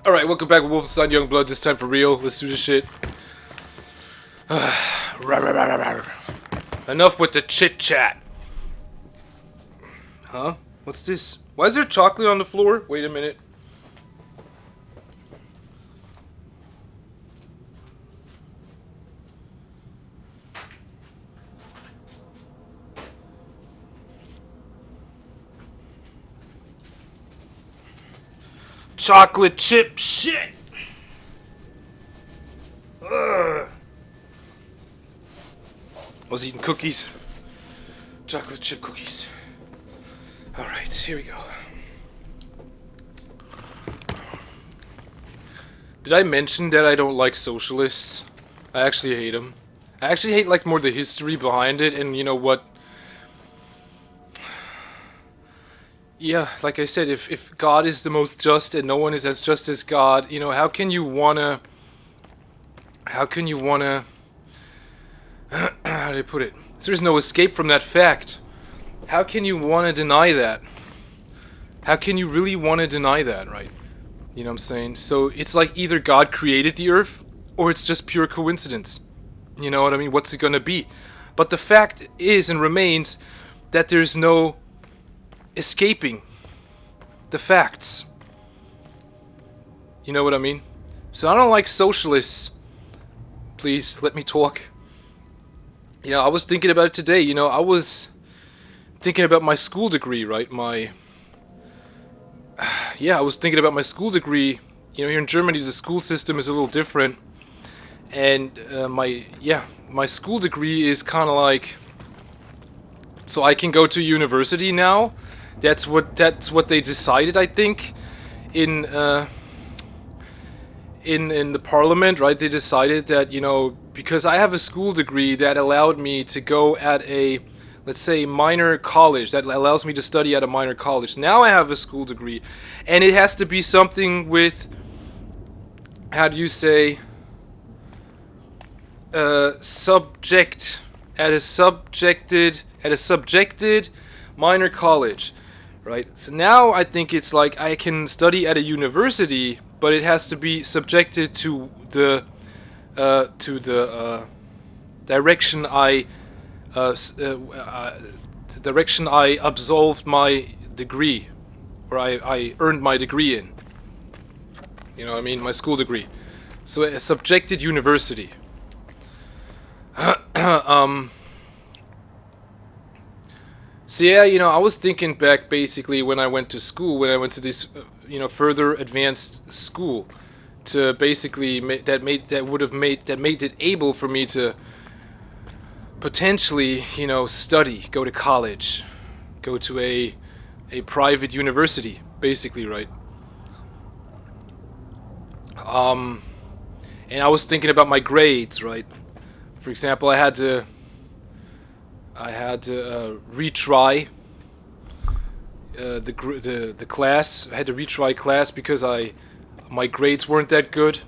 Alright, welcome back with Wolfenstein Youngblood, this time for real. Let's do this shit. Enough with the chit-chat. Huh? What's this? Why is there chocolate on the floor? Wait a minute. Chocolate chip shit! Ugh. I was eating cookies. Chocolate chip cookies. Alright, here we go. Did I mention that I don't like socialists? I actually hate them. I actually hate like more the history behind it, and you know what? Yeah, like I said, if God is the most just and no one is as just as God, you know, how can you wanna how do I put it? There's no escape from that fact. How can you wanna deny that? How can you really wanna deny that, right? You know what I'm saying? So it's like either God created the earth or it's just pure coincidence. You know what I mean? What's it gonna be? But the fact is and remains that there's no escaping the facts. You know what I mean? So I don't like socialists. Please let me talk. You know, I was thinking about it today. You know, I was thinking about my school degree, right? I was thinking about my school degree. You know, here in Germany the school system is a little different, and my school degree is kind of like, so I can go to university now. That's what they decided, I think, in the parliament, right? They decided that, you know, because I have a school degree that allowed me to go at a, let's say, minor college, that allows me to study at a minor college. Now I have a school degree, and it has to be something with, how do you say, subjected minor college. Right. So now I think it's like I can study at a university, but it has to be subjected to the direction I absolved my degree, or I earned my degree in. You know what I mean? My school degree. So a subjected university. So yeah, you know, I was thinking back basically when I went to school, when I went to this, you know, further advanced school, to basically made it able for me to potentially, you know, study, go to college, go to a private university, basically, right? And I was thinking about my grades, right? For example, I had to retry the class. I had to retry class because my grades weren't that good,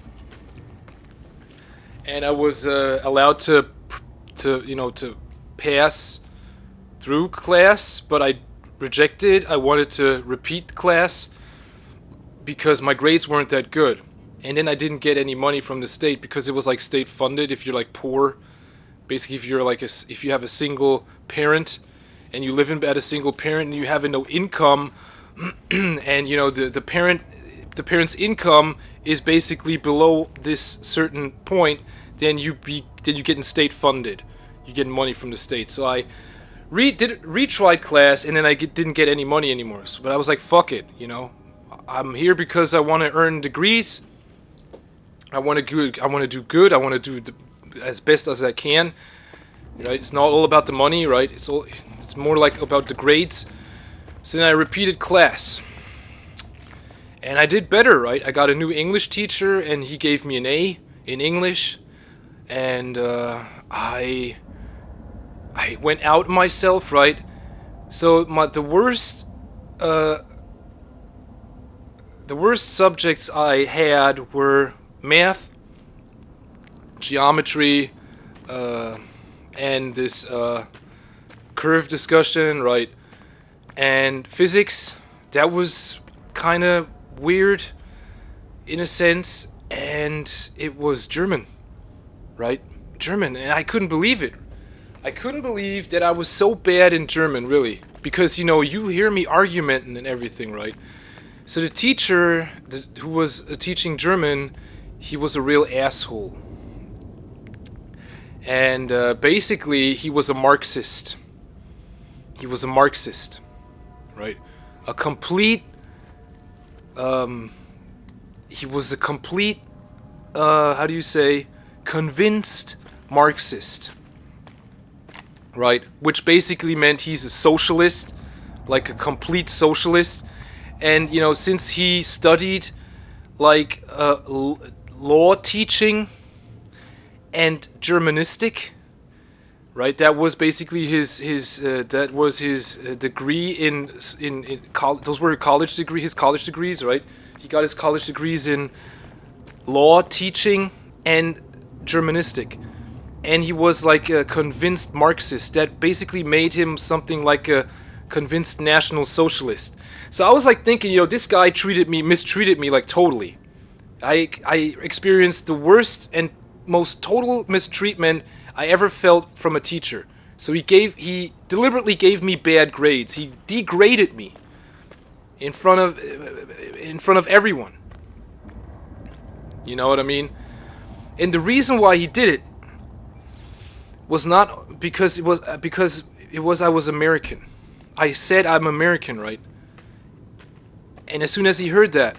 and I was allowed to pass through class, but I rejected. I wanted to repeat class because my grades weren't that good, and then I didn't get any money from the state because it was like state funded. If you're like poor. Basically, if you're like if you have a single parent and you live at a single parent and you have no income, and you know the parent's income is basically below this certain point, then you get in state funded. You get money from the state. So I retried class, and then I didn't get any money anymore. But I was like, fuck it, you know, I'm here because I want to earn degrees. I want to do good. I want to do as best as I can, right? It's not all about the money, right? It's more like about the grades. So then I repeated class, and I did better, right? I got a new English teacher, and he gave me an A in English, and I went out myself, right? So the worst subjects I had were math, geometry, and this curve discussion, right? And physics. That was kind of weird. in a sense, and it was German, right? German, and I couldn't believe it. I couldn't believe that I was so bad in German, really, because you hear me argumenting and everything, right? So the teacher who was teaching German, he was a real asshole, and basically he was a Marxist. He was a Marxist, right? A complete. He was a complete. How do you say? Convinced Marxist, right? Which basically meant he's a socialist, like a complete socialist. And since he studied like law teaching and Germanistic, right? That was basically his degree in college. Those were his college degrees, right? He got his college degrees in law teaching and Germanistic, and he was like a convinced Marxist. That basically made him something like a convinced National Socialist. So I was like thinking, this guy mistreated me like totally. I experienced the worst and most total mistreatment I ever felt from a teacher. So he deliberately gave me bad grades. He degraded me in front of everyone. You know what I mean? And the reason why he did it was not because I was American. I said I'm American, right? And as soon as he heard that,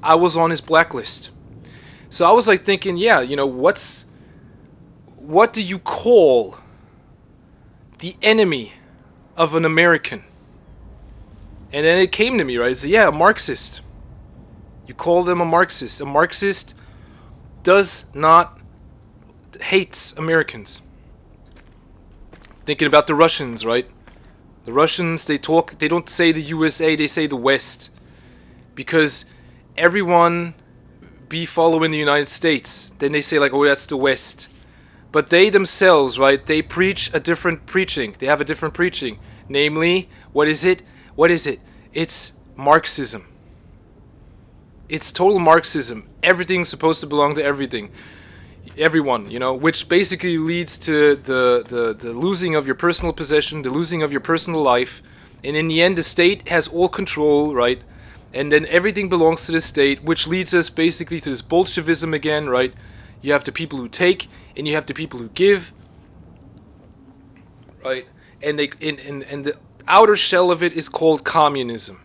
I was on his blacklist. So I was like thinking, yeah, what do you call the enemy of an American? And then it came to me, right? I said, yeah, a Marxist. You call them a Marxist. A Marxist hates Americans. Thinking about the Russians, right? The Russians, they don't say the USA, they say the West. Because everyone be following the United States. Then they say like, oh, that's the West. But they themselves, right, they preach a different preaching. They have a different preaching. Namely, what is it? It's Marxism. It's total Marxism. Everything's supposed to belong to everyone, which basically leads to the losing of your personal possession, the losing of your personal life. And in the end, the state has all control, right? And then everything belongs to the state, which leads us basically to this Bolshevism again, right? You have the people who take, and you have the people who give, right? And the outer shell of it is called communism.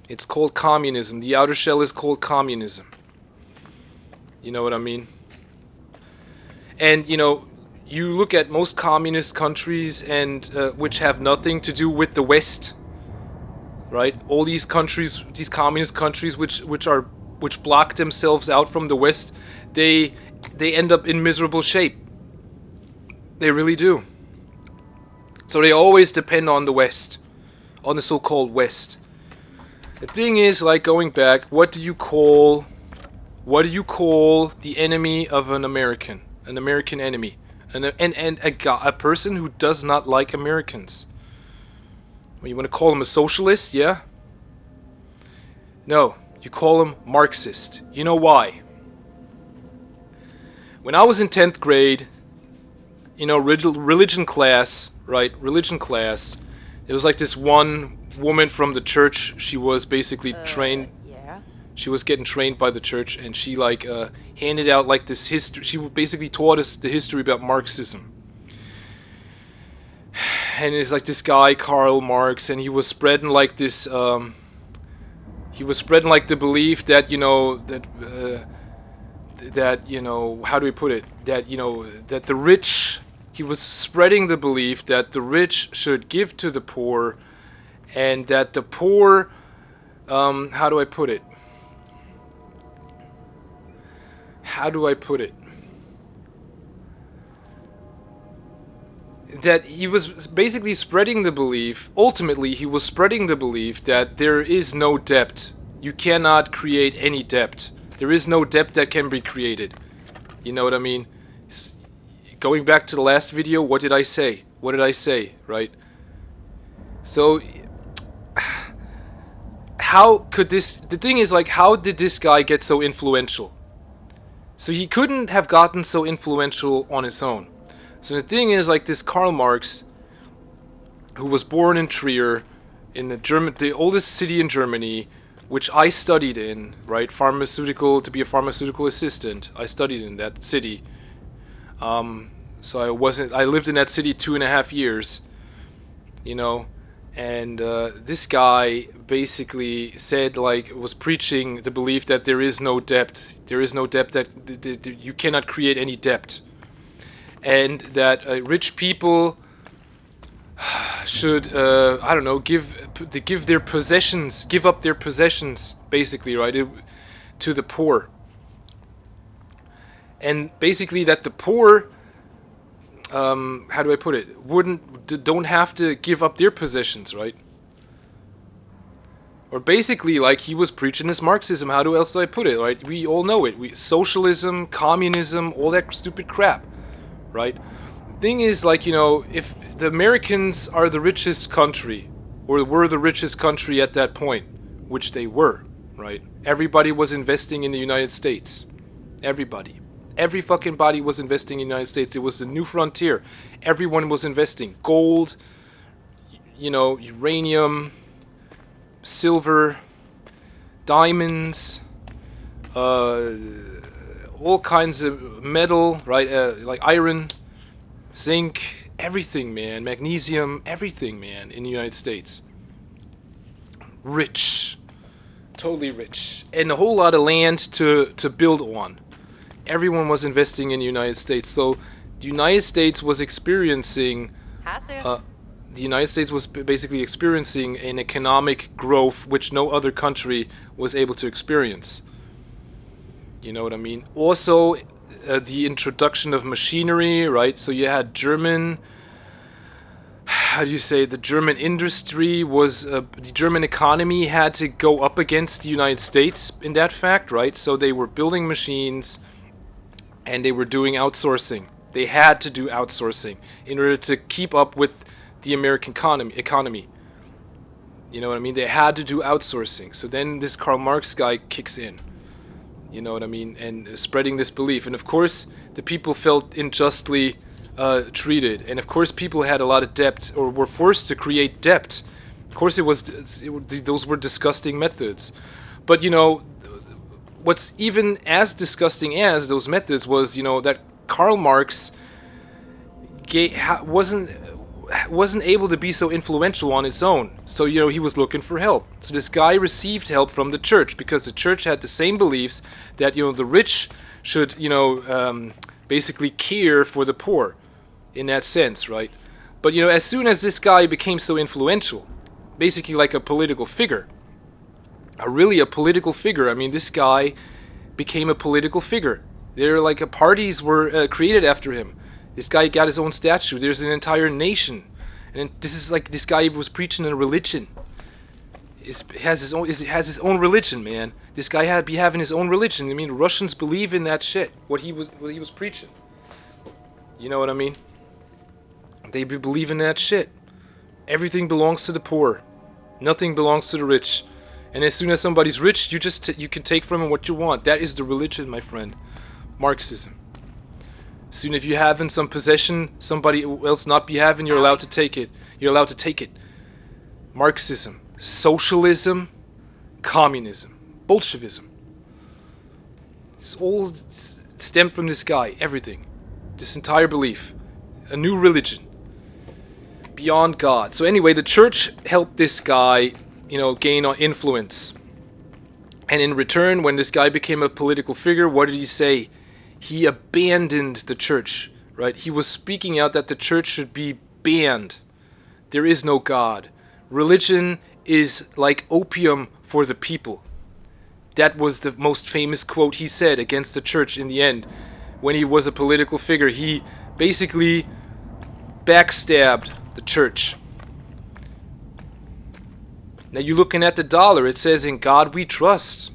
It's called communism. The outer shell is called communism. You know what I mean? And you look at most communist countries, and which have nothing to do with the West, right? All these countries, these communist countries, which block themselves out from the West, they end up in miserable shape. They really do. So they always depend on the West, on the so-called West. The thing is, like, going back, what do you call the enemy of an American enemy, and a person who does not like Americans? Well, you want to call him a socialist, yeah? No, you call him Marxist. You know why? When I was in 10th grade, religion class, right? Religion class. It was like this one woman from the church. She was basically trained. Yeah. She was getting trained by the church, and she handed out like this history. She basically taught us the history about Marxism. And it's like this guy Karl Marx, and he was spreading like this. He was spreading like the belief that how do we put it? That the rich. He was spreading the belief that the rich should give to the poor, and that the poor. How do I put it? That he was basically spreading the belief, ultimately he was spreading the belief that there is no debt. You cannot create any debt. There is no debt that can be created. You know what I mean? Going back to the last video, what did I say? Right? So, how could this... The thing is, like, how did this guy get so influential? So he couldn't have gotten so influential on his own. So the thing is, like, this Karl Marx, who was born in Trier, in the oldest city in Germany, which I studied in, right? To be a pharmaceutical assistant. I studied in that city. So I lived in that city 2.5 years, you know, and this guy basically said, like, was preaching the belief that there is no debt. There is no debt, that you cannot create any debt. And that rich people should, I don't know, give up their possessions, basically, right, to the poor. And basically that the poor, how do I put it, don't have to give up their possessions, right? Or basically, like, he was preaching this Marxism. How else do I put it, right? We all know it. Socialism, communism, all that stupid crap, right? Thing is, like, you know, if the Americans are the richest country, or were the richest country at that point, which they were, right? Everybody was investing in the United States. Everybody. Every fucking body was investing in the United States. It was the new frontier. Everyone was investing. Gold, you know, uranium, silver, diamonds, all kinds of metal, right? Like iron, zinc, everything, man. Magnesium, everything, man, in the United States. Rich. Totally rich. And a whole lot of land to build on. Everyone was investing in the United States. So the United States was experiencing... the United States was basically experiencing an economic growth which no other country was able to experience. You know what I mean? Also, the introduction of machinery, right? So you had German... How do you say? The German industry was... the German economy had to go up against the United States in that fact, right? So they were building machines and they were doing outsourcing. They had to do outsourcing in order to keep up with the American economy. You know what I mean? They had to do outsourcing. So then this Karl Marx guy kicks in. You know what I mean? And spreading this belief. And of course, the people felt unjustly treated. And of course, people had a lot of debt, or were forced to create debt. Of course, those were disgusting methods. But, you know, what's even as disgusting as those methods was, you know, that Karl Marx wasn't able to be so influential on its own. So, you know, he was looking for help. So this guy received help from the church, because the church had the same beliefs that, you know, the rich should, you know, basically care for the poor in that sense, right? But, you know, as soon as this guy became so influential, basically like a political figure, really a political figure. I mean, this guy became a political figure. There, like, parties were created after him. This guy got his own statue. There's an entire nation, and this is like, this guy was preaching a religion. Has his own religion, man. This guy be having his own religion. I mean, Russians believe in that shit. What he was preaching. You know what I mean? They believe in that shit. Everything belongs to the poor. Nothing belongs to the rich. And as soon as somebody's rich, you can take from him what you want. That is the religion, my friend. Marxism. Soon if you have in some possession somebody else not be having, you're allowed to take it. You're allowed to take it. Marxism. Socialism. Communism. Bolshevism. It's all stemmed from this guy. Everything. This entire belief. A new religion. Beyond God. So anyway, the church helped this guy, you know, gain influence. And in return, when this guy became a political figure, what did he say? He abandoned the church, right? He was speaking out that the church should be banned. There is no God. Religion is like opium for the people. That was the most famous quote he said against the church in the end. When he was a political figure, he basically backstabbed the church. Now you're looking at the dollar. It says, "In God we trust."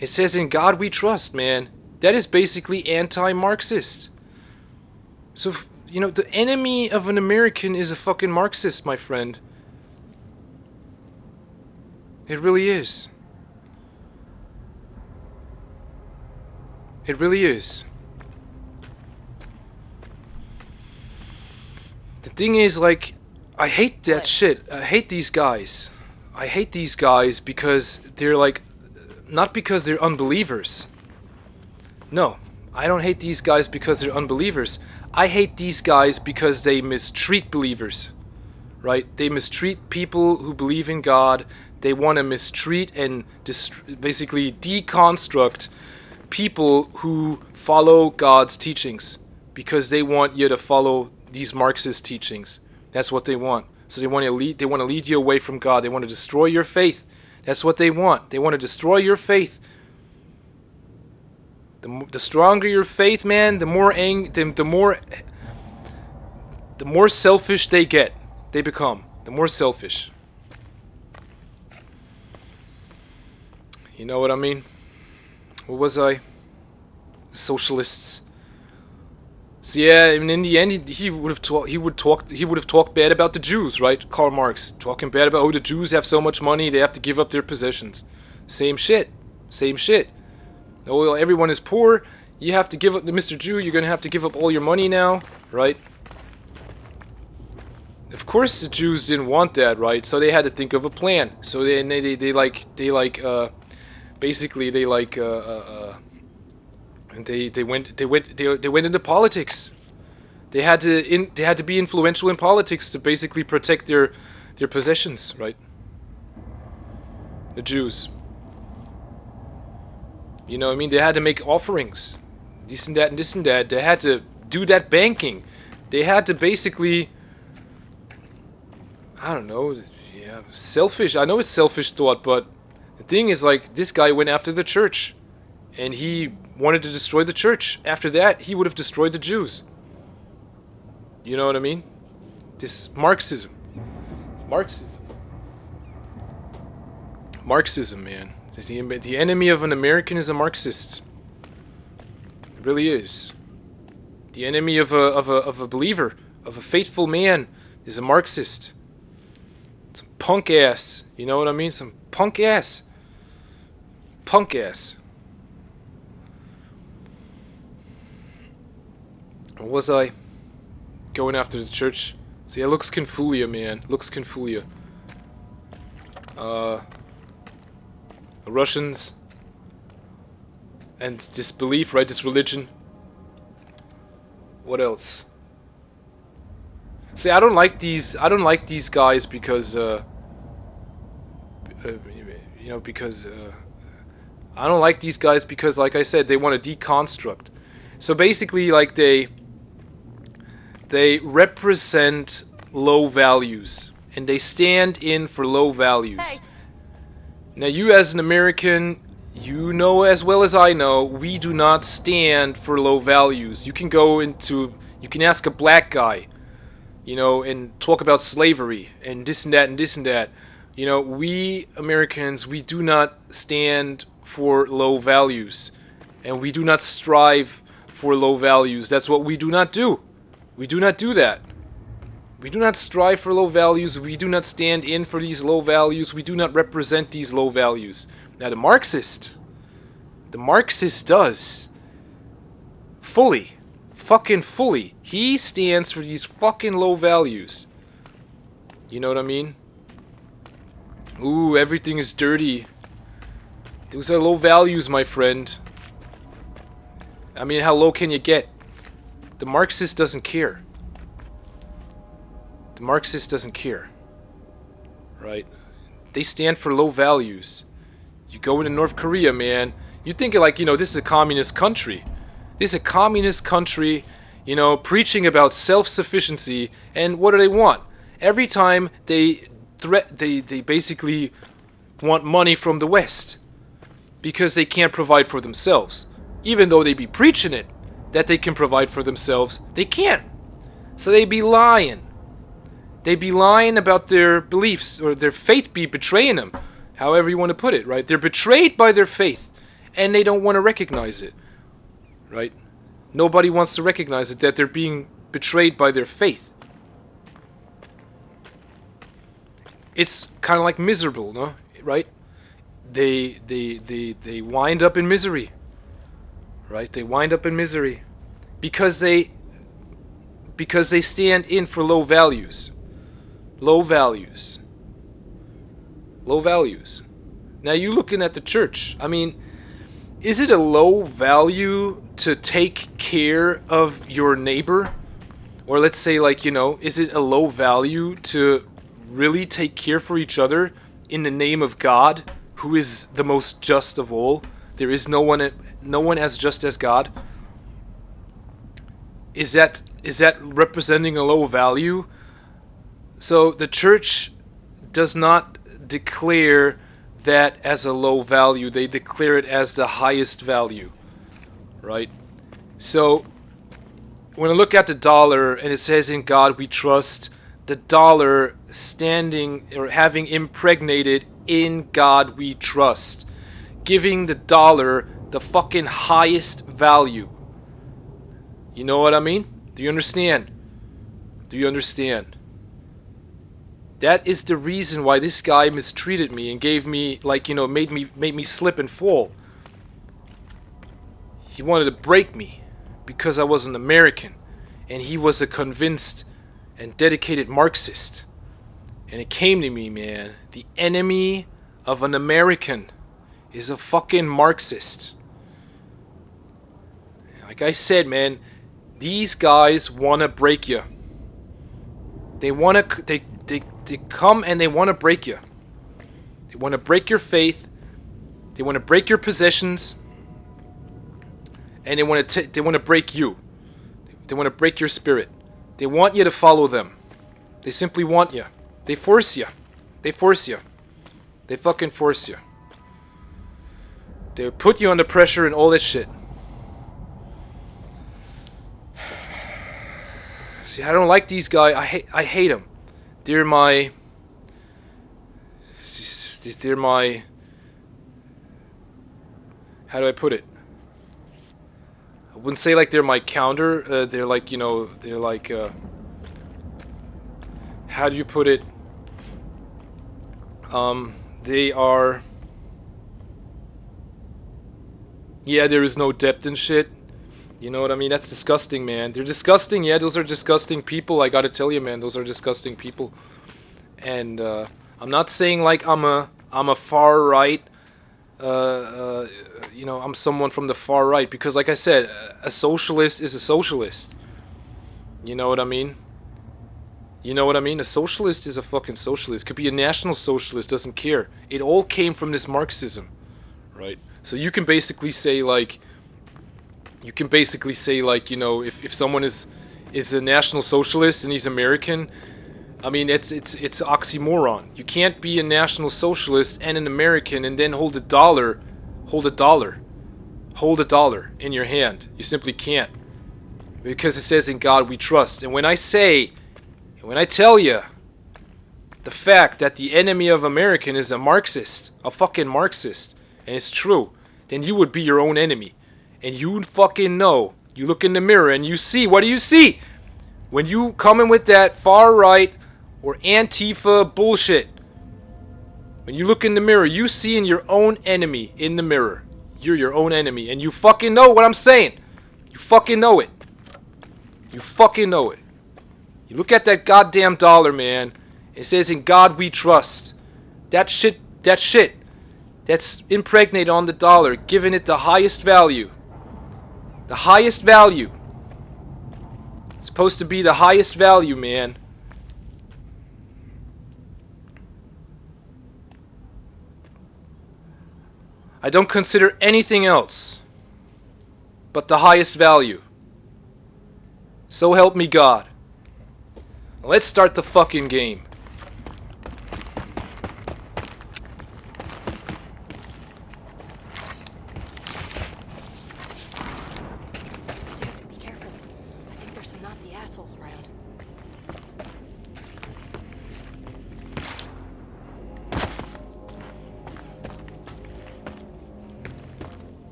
It says, "In God we trust," man. That is basically anti-Marxist. So, you know, the enemy of an American is a fucking Marxist, my friend. It really is. It really is. The thing is, like, I hate that shit. I hate these guys. I hate these guys because they're like, not because they're unbelievers. No, I don't hate these guys because they're unbelievers. I hate these guys because they mistreat believers. Right? They mistreat people who believe in God. They want to mistreat and basically deconstruct people who follow God's teachings because they want you to follow these Marxist teachings. That's what they want. So they want to lead you away from God. They want to destroy your faith. That's what they want. They want to destroy your faith. The stronger your faith, man, the more selfish they get. They become. The more selfish. You know what I mean? What was I? Socialists. So yeah, and in the end, he would have talked bad about the Jews, right? Karl Marx talking bad about, oh, the Jews have so much money, they have to give up their possessions. Same shit. Oh, well, everyone is poor. You have to give up, Mr. Jew. You're gonna have to give up all your money now, right? Of course, the Jews didn't want that, right? So they had to think of a plan. So they went into politics. They had to be influential in politics to basically protect their possessions, right? The Jews. You know what I mean? They had to make offerings. This and that and this and that. They had to do that banking. They had to basically, I don't know, yeah, selfish. I know it's selfish thought, but the thing is, like, this guy went after the church. And he wanted to destroy the church. After that, he would have destroyed the Jews. You know what I mean? This Marxism. It's Marxism. Marxism, man. The enemy of an American is a Marxist. It really is. The enemy of a believer, of a faithful man, is a Marxist. Some punk ass. You know what I mean? Some punk ass. Punk ass. What was I? Going after the church. See, it looks Confulia, man. Looks Confulia. The Russians. And disbelief, right? This religion. What else? See, I don't like these guys because, I don't like these guys because, like I said, they want to deconstruct. So basically, like, they represent low values, and they stand in for low values. Hey. Now, you as an American, you know as well as I know, we do not stand for low values. You can ask a black guy, you know, and talk about slavery and this and that and this and that. You know, we Americans, we do not stand for low values, and we do not strive for low values. That's what we do not do. We do not do that. We do not strive for low values. We do not stand in for these low values. We do not represent these low values. Now the Marxist does. Fully. Fucking fully. He stands for these fucking low values. You know what I mean? Ooh, everything is dirty. Those are low values, my friend. I mean, how low can you get? The Marxist doesn't care. The Marxist doesn't care. Right? They stand for low values. You go into North Korea, man. You think, like, you know, this is a communist country. This is a communist country, you know, preaching about self-sufficiency. And what do they want? Every time they basically want money from the West. Because they can't provide for themselves. Even though they be preaching it, that they can provide for themselves, they can't. So they be lying. They be lying about their beliefs, or their faith be betraying them. However you want to put it, right? They're betrayed by their faith, and they don't want to recognize it. Right? Nobody wants to recognize it, that they're being betrayed by their faith. It's kind of like miserable, no? Right? they wind up in misery, right? They wind up in misery because they stand in for low values. Low values. Low values. Now you looking at the church. I mean, is it a low value to take care of your neighbor? Or let's say, like, you know, is it a low value to really take care for each other in the name of God, who is the most just of all? There is no one as just as God. Is that representing a low value? So the church does not declare that as a low value. They declare it as the highest value, right? So when I look at the dollar and it says in God we trust, the dollar standing or having impregnated in God we trust, giving the dollar the fucking highest value. You know what I mean? Do you understand? Do you understand? That is the reason why this guy mistreated me and gave me, like, you know, made me slip and fall. He wanted to break me because I was an American, and he was a convinced and dedicated Marxist. And it came to me, man, the enemy of an American is a fucking Marxist. Like I said, man, these guys want to break you. They come and they want to break you. They want to break your faith. They want to break your possessions. And they want to break you. They want to break your spirit. They want you to follow them. They simply want you. They force you. They force you. They fucking force you. They put you under pressure and all that shit. See, I don't like these guys. I hate them. They're my how do I put it? I wouldn't say like they're my counter. They're like, you know, they're like how do you put it? They are, yeah, there is no depth in shit. You know what I mean? That's disgusting, man. They're disgusting. Yeah, those are disgusting people. I gotta tell you, man, those are disgusting people. And I'm not saying like I'm a far right. You know, I'm someone from the far right, because, like I said, a socialist is a socialist. You know what I mean? You know what I mean? A socialist is a fucking socialist. Could be a national socialist. Doesn't care. It all came from this Marxism, right? So you can basically say like. You know, if someone is a national socialist and he's American, I mean, it's oxymoron. You can't be a national socialist and an American and then hold a dollar in your hand. You simply can't, because it says in God we trust. And when I tell you the fact that the enemy of American is a Marxist, a fucking Marxist, and it's true, then you would be your own enemy. And you fucking know. You look in the mirror and you see. What do you see? When you come in with that far right or Antifa bullshit. When you look in the mirror, you see in your own enemy in the mirror. You're your own enemy. And you fucking know what I'm saying. You fucking know it. You fucking know it. You look at that goddamn dollar, man. It says in God we trust. That shit. That's impregnated on the dollar. Giving it the highest value. The highest value. It's supposed to be the highest value, man. I don't consider anything else but the highest value. So help me God. Let's start the fucking game.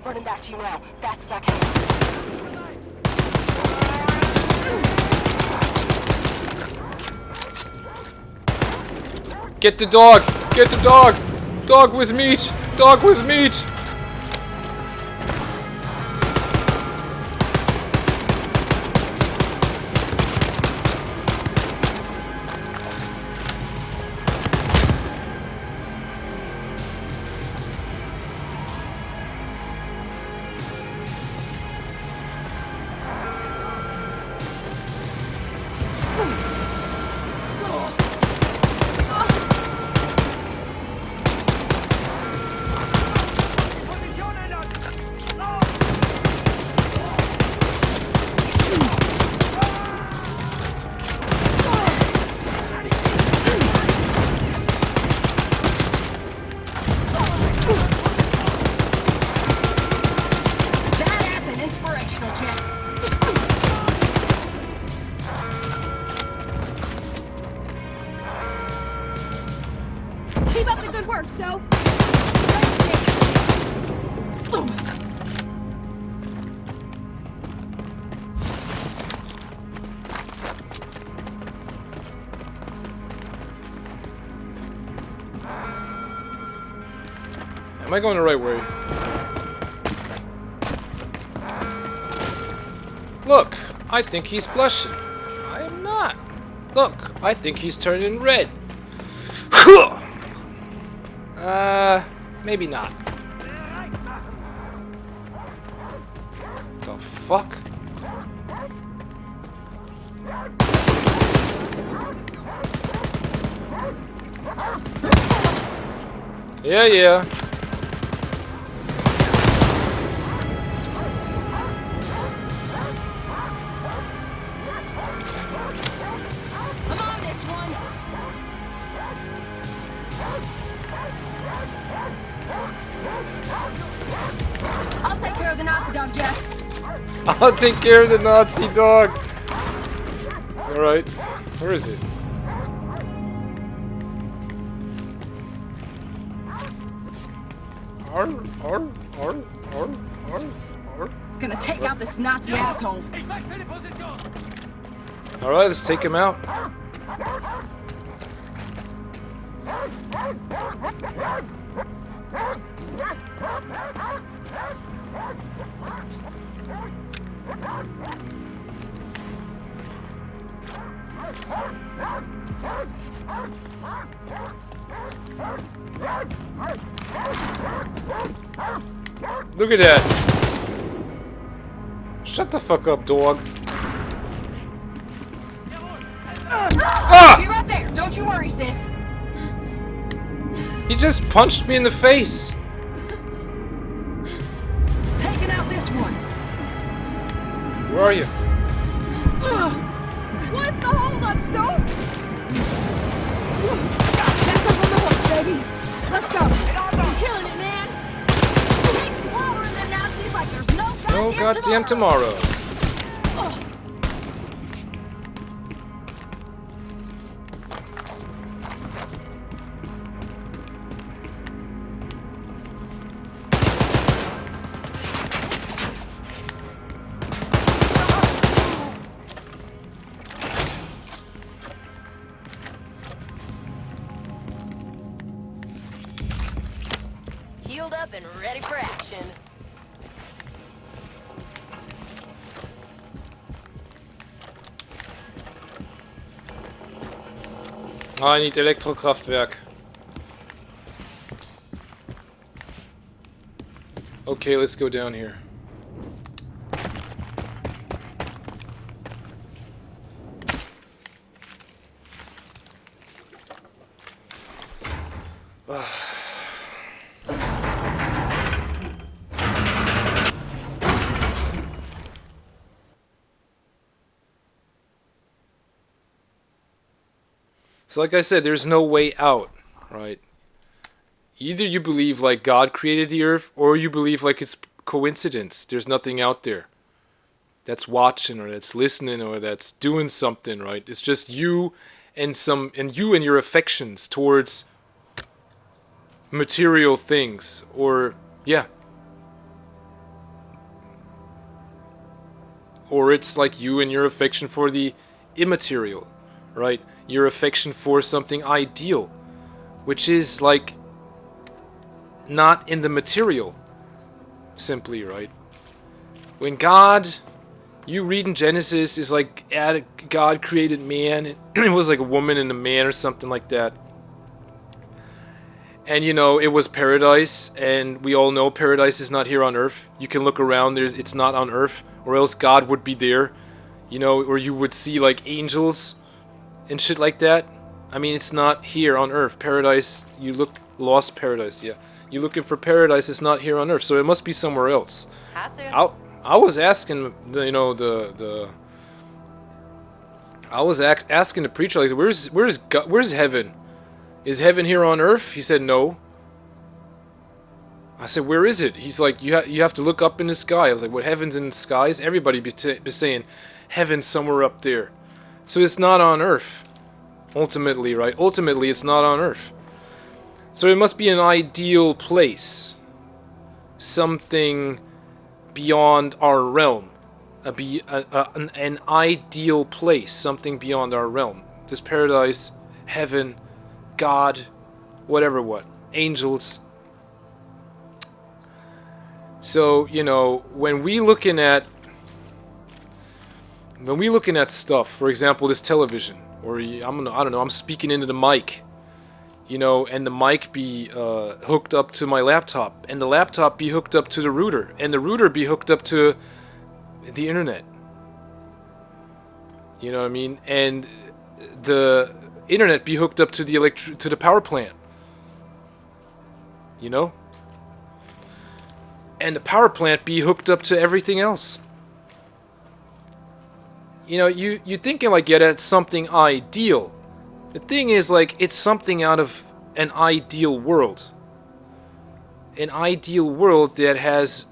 Running back to you now, fast as I can. Get the dog! Get the dog! Dog with meat! Dog with meat! Keep up the good work, so. Am I going the right way? Look, I think he's blushing. I am not. Look, I think he's turning red. Maybe not. The fuck? Yeah, yeah. I'm on this one. I'll take care of the Nazi dog, Jess. I'll take care of the Nazi dog. Alright. Where is it? Arr, arr, arr, arr, arr, arr. Gonna take out this Nazi asshole. Alright, let's take him out. Look at that. Shut the fuck up, dog. Be right there. Don't you worry, sis. He just punched me in the face. Taking out this one. Where are you? What's the holdup, so? Back up on the horse, baby. Let's go. I'm killing it, man. Keep slaughtering them Nazis like there's no No goddamn tomorrow. Healed up and ready for action. Oh, I need Elektrokraftwerk. Okay, let's go down here. So like I said, there's no way out, right? Either you believe like God created the earth, or you believe like it's coincidence. There's nothing out there that's watching or that's listening or that's doing something, right? It's just you and you and your affections towards material things, or yeah. Or it's like you and your affection for the immaterial, right? Your affection for something ideal, which is like not in the material, simply, right? When God, you read in Genesis, is like God created man, and it was like a woman and a man or something like that. And you know, it was paradise, and we all know paradise is not here on earth. You can look around, it's not on earth, or else God would be there, you know, or you would see like angels and shit like that. I mean, it's not here on earth. Paradise, you look, lost paradise, yeah. You're looking for paradise, it's not here on earth, so it must be somewhere else. I was asking, I was asking the preacher, like, where's heaven? Is heaven here on earth? He said no. I said, where is it? He's like, you have to look up in the sky. I was like, what, heaven's in the skies? Everybody be saying heaven's somewhere up there. So it's not on earth. Ultimately, right? Ultimately, it's not on earth. So it must be an ideal place. Something beyond our realm. An ideal place. Something beyond our realm. This paradise, heaven, God, whatever what. Angels. So, you know, when we looking at stuff, for example, this television, or I don't know, I'm speaking into the mic, you know, and the mic be hooked up to my laptop, and the laptop be hooked up to the router, and the router be hooked up to the internet. You know what I mean? And the internet be hooked up to the power plant. You know? And the power plant be hooked up to everything else. You know, you're thinking like, yeah, that's something ideal. The thing is, like, it's something out of an ideal world. An ideal world that has...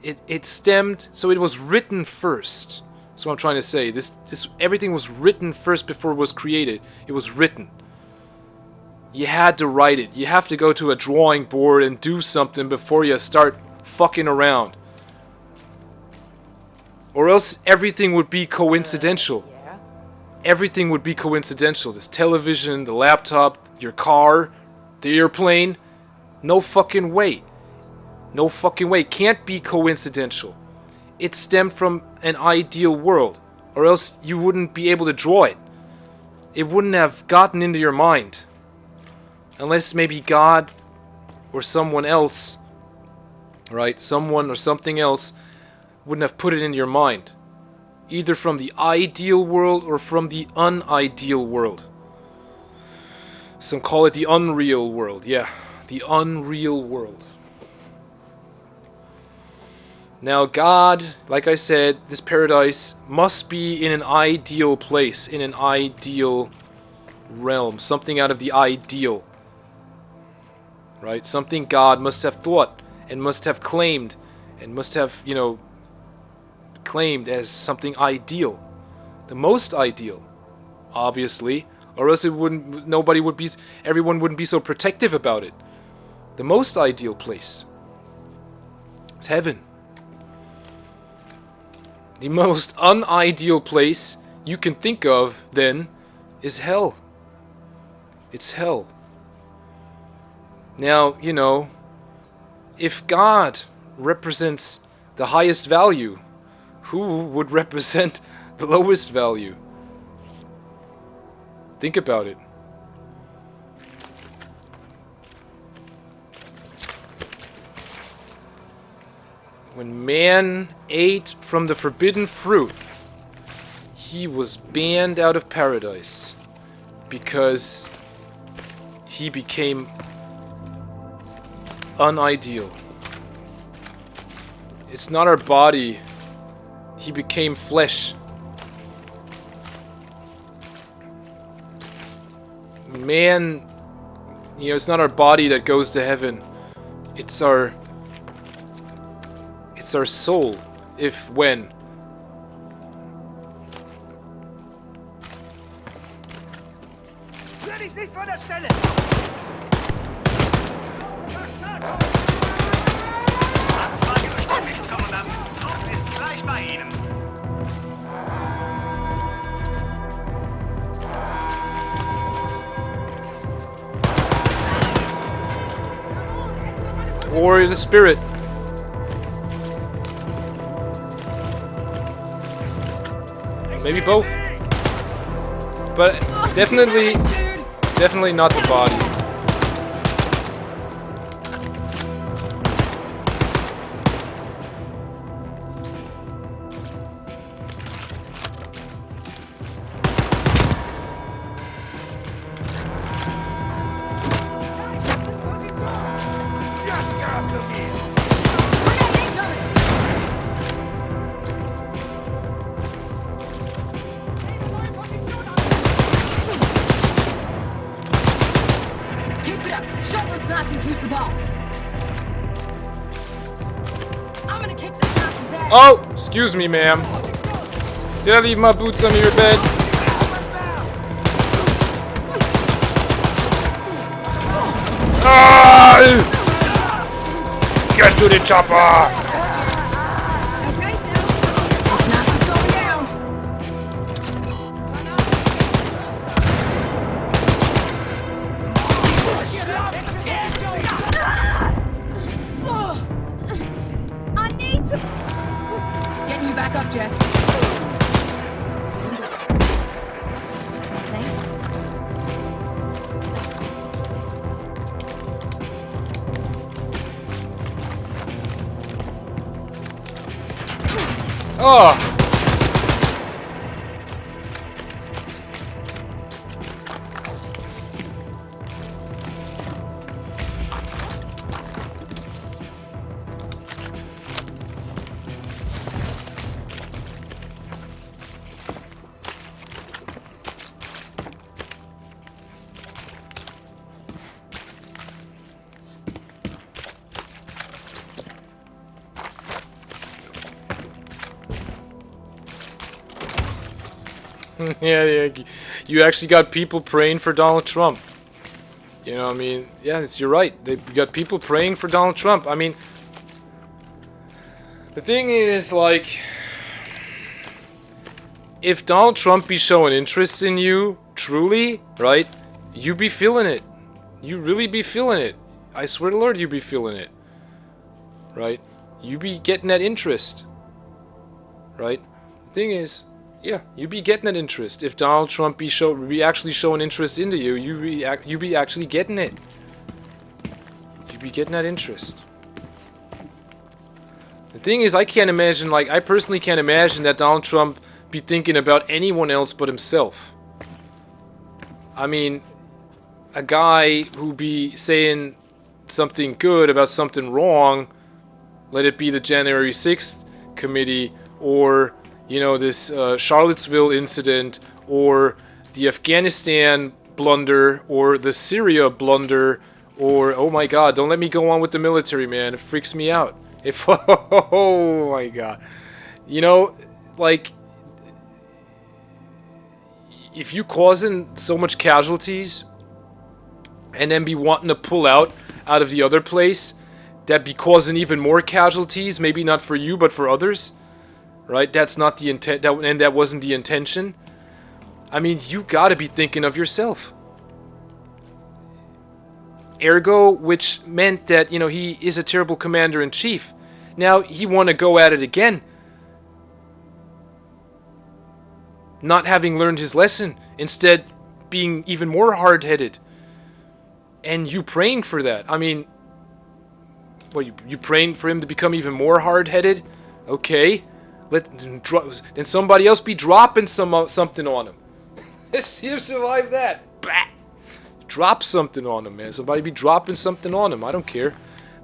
It stemmed... So it was written first. That's what I'm trying to say. This everything was written first before it was created. It was written. You had to write it. You have to go to a drawing board and do something before you start fucking around. Or else everything would be coincidental. Yeah. Everything would be coincidental. This television, the laptop, your car, the airplane. No fucking way. No fucking way. Can't be coincidental. It stemmed from an ideal world. Or else you wouldn't be able to draw it. It wouldn't have gotten into your mind. Unless maybe God or someone else, right? Someone or something else wouldn't have put it in your mind. Either from the ideal world or from the unideal world. Some call it the unreal world. Yeah, the unreal world. Now God, like I said, this paradise must be in an ideal place, in an ideal realm. Something out of the ideal. Right? Something God must have thought and must have claimed and must have, you know, claimed as something ideal. The most ideal, obviously, or else everyone wouldn't be so protective about it. The most ideal place is heaven. The most unideal place you can think of, then, is hell. It's hell. Now, you know, if God represents the highest value, who would represent the lowest value? Think about it. When man ate from the forbidden fruit, he was banned out of paradise because he became unideal. It's not our body. He became flesh. Man, you know, it's not our body that goes to heaven. It's our soul, when. or the spirit. Maybe both. But definitely not the body. Keep it up. Show those Nazis who's the boss. I'm gonna kick this Nazi's ass. Oh, excuse me, ma'am. Did I leave my boots under your bed? Ah! Get to the chopper! Okay, so this Nazi's going down. I need some. Getting you back up, Jess. Oh! Yeah, you actually got people praying for Donald Trump. You know, I mean, yeah, you're right. They got people praying for Donald Trump. I mean, the thing is, like, if Donald Trump be showing interest in you, truly, right, you be feeling it. You really be feeling it. I swear to Lord, you be feeling it. Right? You be getting that interest. Right? The thing is, yeah, you be getting that interest. If Donald Trump be actually showing interest into you, you be actually getting it. You be getting that interest. The thing is, I can't imagine, like, I personally can't imagine that Donald Trump be thinking about anyone else but himself. I mean, a guy who be saying something good about something wrong, let it be the January 6th committee, or, you know, this Charlottesville incident, or the Afghanistan blunder, or the Syria blunder, or, oh my god, don't let me go on with the military, man, it freaks me out. If, oh my god. You know, like, if you causing so much casualties, and then be wanting to pull out of the other place, that be causing even more casualties, maybe not for you, but for others, right? That's not the intent, and that wasn't the intention. I mean, you gotta be thinking of yourself. Ergo, which meant that, you know, he is a terrible commander-in-chief. Now, he want to go at it again. Not having learned his lesson. Instead, being even more hard-headed. And you praying for that. I mean, what, you praying for him to become even more hard-headed? Okay. Then somebody else be dropping something on him. See him survive that. Bah! Drop something on him, man. Somebody be dropping something on him. I don't care.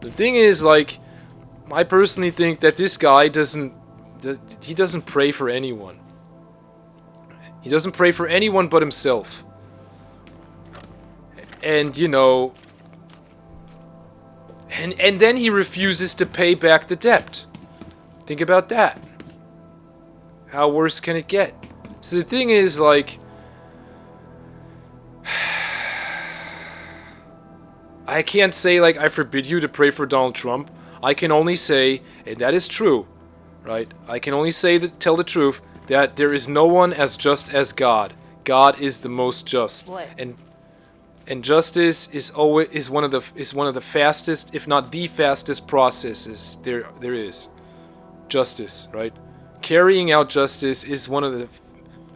The thing is, like, I personally think that this guy doesn't pray for anyone. He doesn't pray for anyone but himself. And, you know, and then he refuses to pay back the debt. Think about that. How worse can it get? So the thing is, like, I can't say, like, I forbid you to pray for Donald Trump. I can only say, and that is true, right? I can only say tell the truth, that there is no one as just as God. God is the most just. And justice is one of the fastest, if not the fastest processes there is. Justice, right? Carrying out justice is one of the,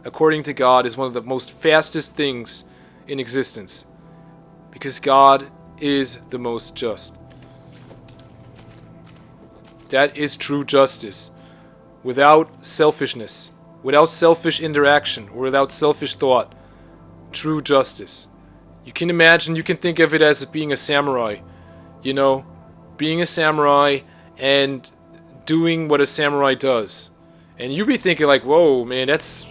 according to God, is one of the most fastest things in existence. Because God is the most just. That is true justice. Without selfishness, without selfish interaction, or without selfish thought. True justice. You can imagine, you can think of it as being a samurai. You know, being a samurai and doing what a samurai does. And you be thinking like, whoa, man, that's,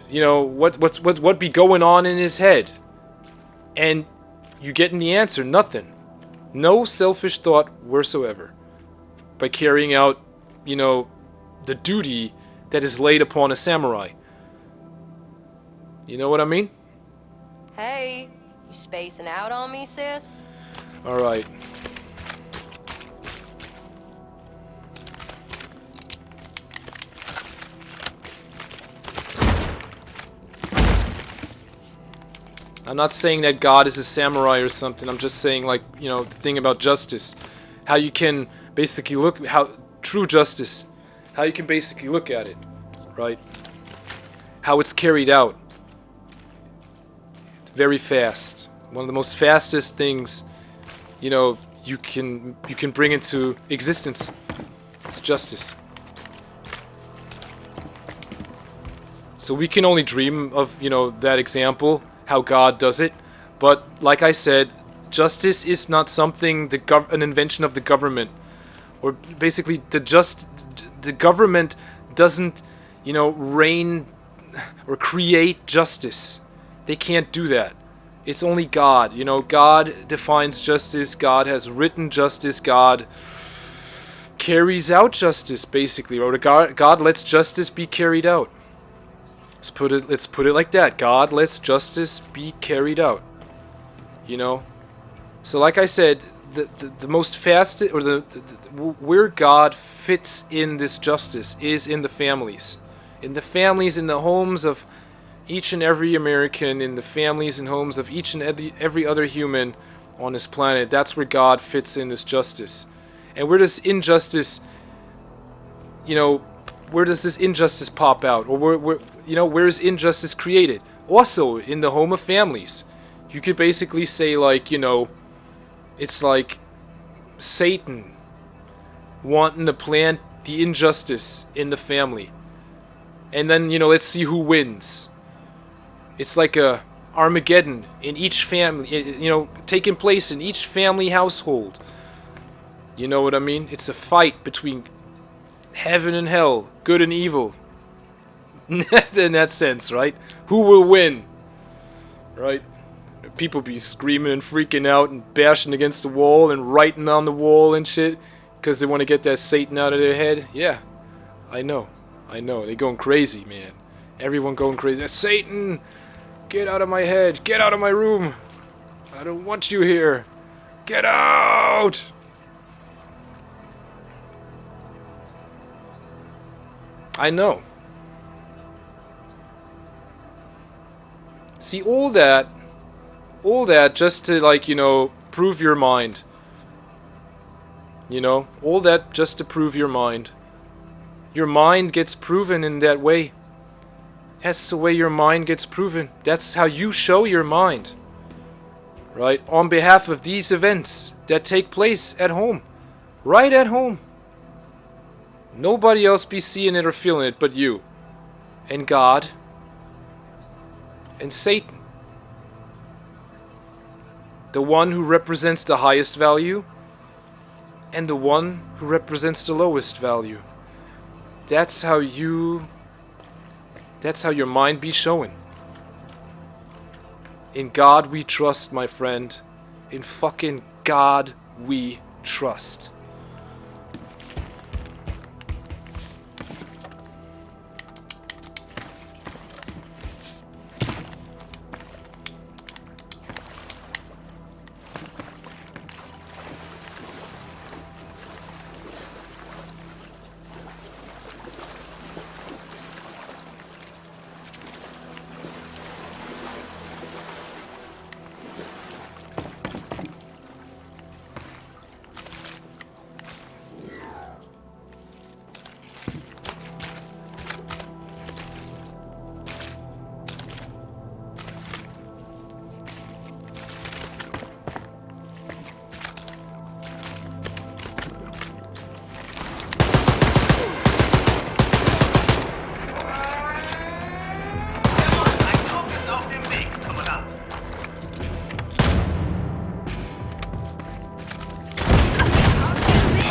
you know, what be going on in his head? And you getting the answer, nothing. No selfish thought whatsoever. By carrying out, you know, the duty that is laid upon a samurai. You know what I mean? Hey, you spacing out on me, sis? Alright. I'm not saying that God is a samurai or something. I'm just saying, like, you know, the thing about justice. How you can basically look, how true justice, how you can basically look at it, right? How it's carried out. Very fast. One of the most fastest things, you know, you can bring into existence. It's justice. So we can only dream of, you know, that example, how God does it. But like I said, justice is not something an invention of the government, or basically the government doesn't, you know, reign or create justice. They can't do that. It's only God. You know, God defines justice. God has written justice. God carries out justice, basically. Or God lets justice be carried out. Let's put it like that. God lets justice be carried out. You know? So like I said, the most fastest, or where God fits in this justice is in the families. In the families, in the homes of each and every American, in the families and homes of each and every other human on this planet. That's where God fits in this justice. And where does injustice, you know, where does this injustice pop out? Or where is injustice created? Also in the home of families. You could basically say, like, you know, it's like Satan wanting to plant the injustice in the family. And then, you know, let's see who wins. It's like a Armageddon in each family, you know, taking place in each family household. You know what I mean? It's a fight between heaven and hell, good and evil. In that sense, right? Who will win? Right? People be screaming and freaking out and bashing against the wall and writing on the wall and shit because they want to get that Satan out of their head. Yeah, I know. They going crazy, man. Everyone going crazy. Satan! Get out of my head! Get out of my room! I don't want you here! Get out! I know. See, all that just to, like, you know, prove your mind. You know, all that just to prove your mind. Your mind gets proven in that way. That's the way your mind gets proven. That's how you show your mind. Right? On behalf of these events that take place at home. Right at home. Nobody else be seeing it or feeling it but you. And God. And Satan. The one who represents the highest value. And the one who represents the lowest value. That's how your mind be showing. In God we trust, my friend. In fucking God we trust.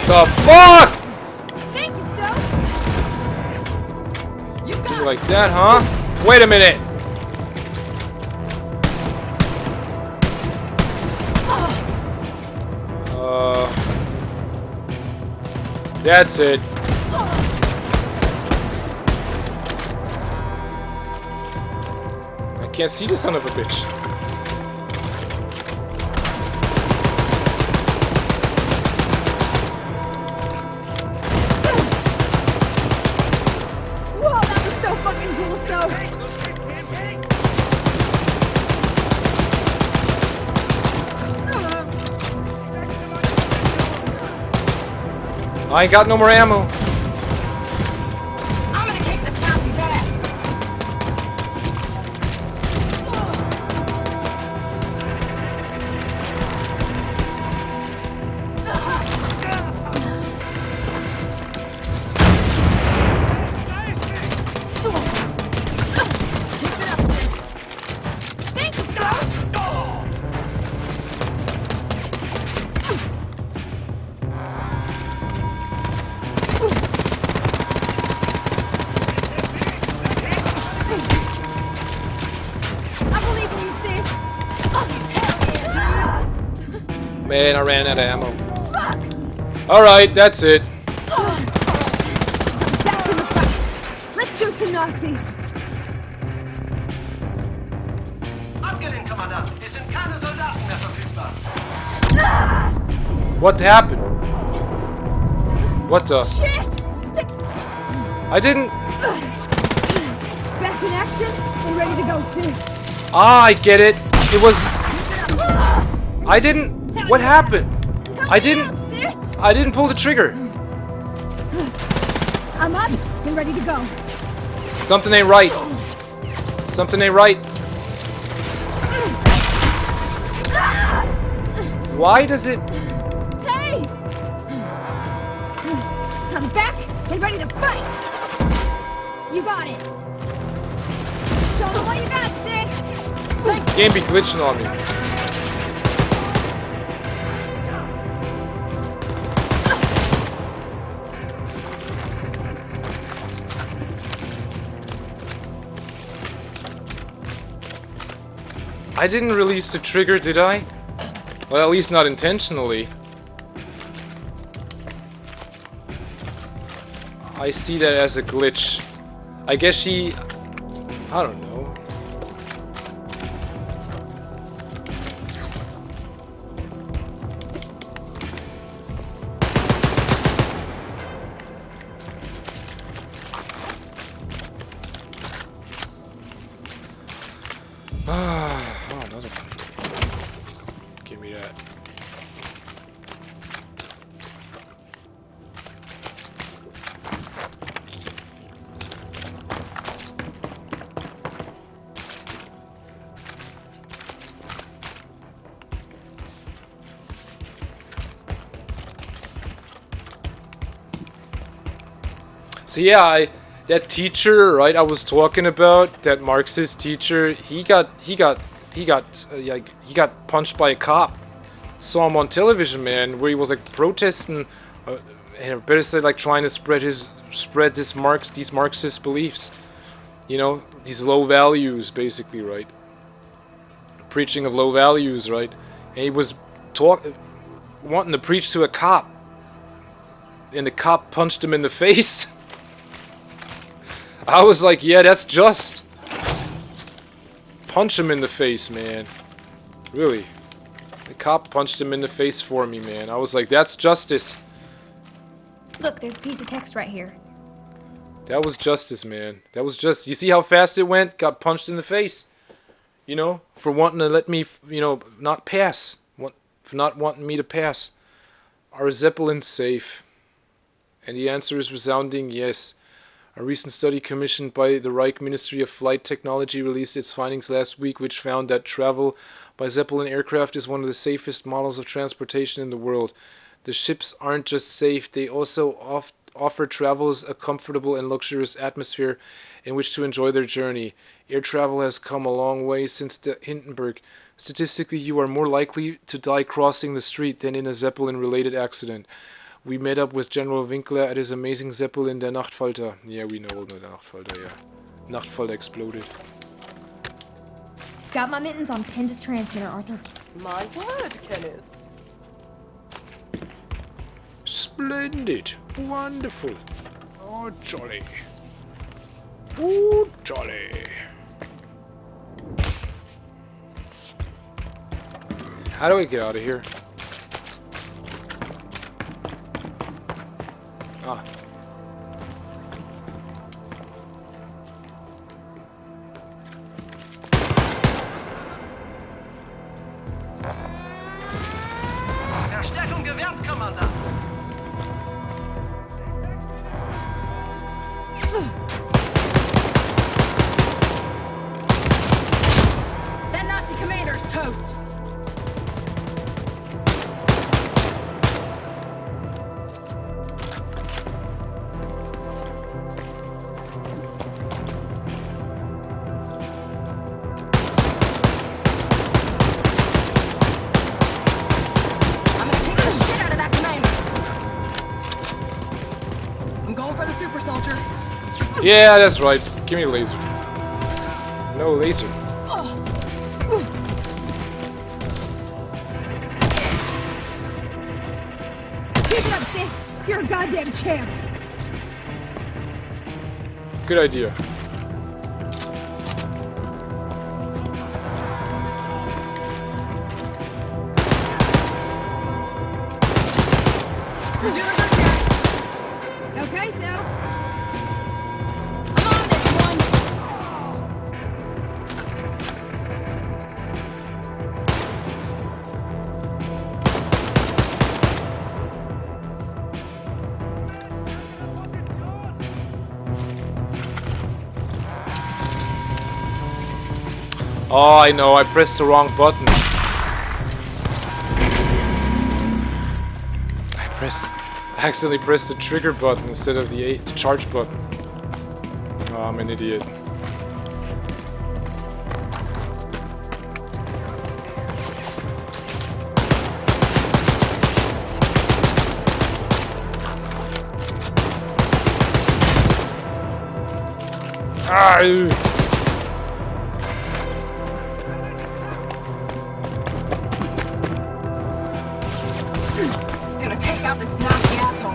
The fuck? Thank you, sir. You You got like that, huh? Wait a minute. That's it. I can't see the son of a bitch. Whoa, that was so fucking cool, so. I ain't got no more ammo. I'm gonna kick this Nazi's ass. Thank you, sir. I believe in you, sis. Man, I ran out of ammo. Fuck! Alright, that's it. Back in the fight. Let's shoot some Nazis. Abgelehnt, Kommandant. Es sind keine Soldaten mehr verfügbar. What happened? What the? Shit! I didn't. Back in action and ready to go, sis. Ah, I get it. It was. I didn't. What happened? I didn't. Sis. I didn't pull the trigger. I'm up and ready to go. Something ain't right. Something ain't right. Why does it? Hey! I'm back and ready to fight. You got it. Show them what you got, sis. Game be glitching on me. I didn't release the trigger, did I? Well, at least not intentionally. I see that as a glitch. I guess she... I don't know. Oh, another one. Give me that. So yeah, that teacher, right? I was talking about that Marxist teacher. He got punched by a cop. Saw him on television, man, where he was like protesting, and better say like trying to spread these Marxist beliefs. You know, these low values, basically, right? Preaching of low values, right? And he was wanting to preach to a cop, and the cop punched him in the face. I was like, yeah, that's just. Punch him in the face, man. Really. The cop punched him in the face for me, man. I was like, that's justice. Look, there's a piece of text right here. That was justice, man. That was just. You see how fast it went? Got punched in the face. You know, for wanting to let me, you know, not pass. For not wanting me to pass. Are Zeppelins safe? And the answer is resounding yes. A recent study commissioned by the Reich Ministry of Flight Technology released its findings last week, which found that travel by Zeppelin aircraft is one of the safest models of transportation in the world. The ships aren't just safe, they also offer travelers a comfortable and luxurious atmosphere in which to enjoy their journey. Air travel has come a long way since the Hindenburg. Statistically, you are more likely to die crossing the street than in a Zeppelin-related accident. We met up with General Winkler at his amazing Zeppelin, der Nachtfalter. Yeah, we know the Nachtfalter, yeah. Nachtfalter exploded. Got my mittens on Penn's transmitter, Arthur. My word, Kenneth. Splendid. Wonderful. Oh, jolly. Oh, jolly. How do I get out of here? Ah. Verstärkung gewährt, Kommandant. That Nazi commander's toast. I'm gonna kick the shit out of that commander. I'm going for the super soldier. Yeah, that's right. Give me a laser. No laser. Keep it up, sis. You're a goddamn champ. Good idea. You're doing good, Jack. Okay, so I'm on this one. Oh, I know. I pressed the wrong button. I accidentally pressed the trigger button instead of the charge button. Oh, I'm an idiot. Ah! Ew. Gonna take out this Nazi asshole.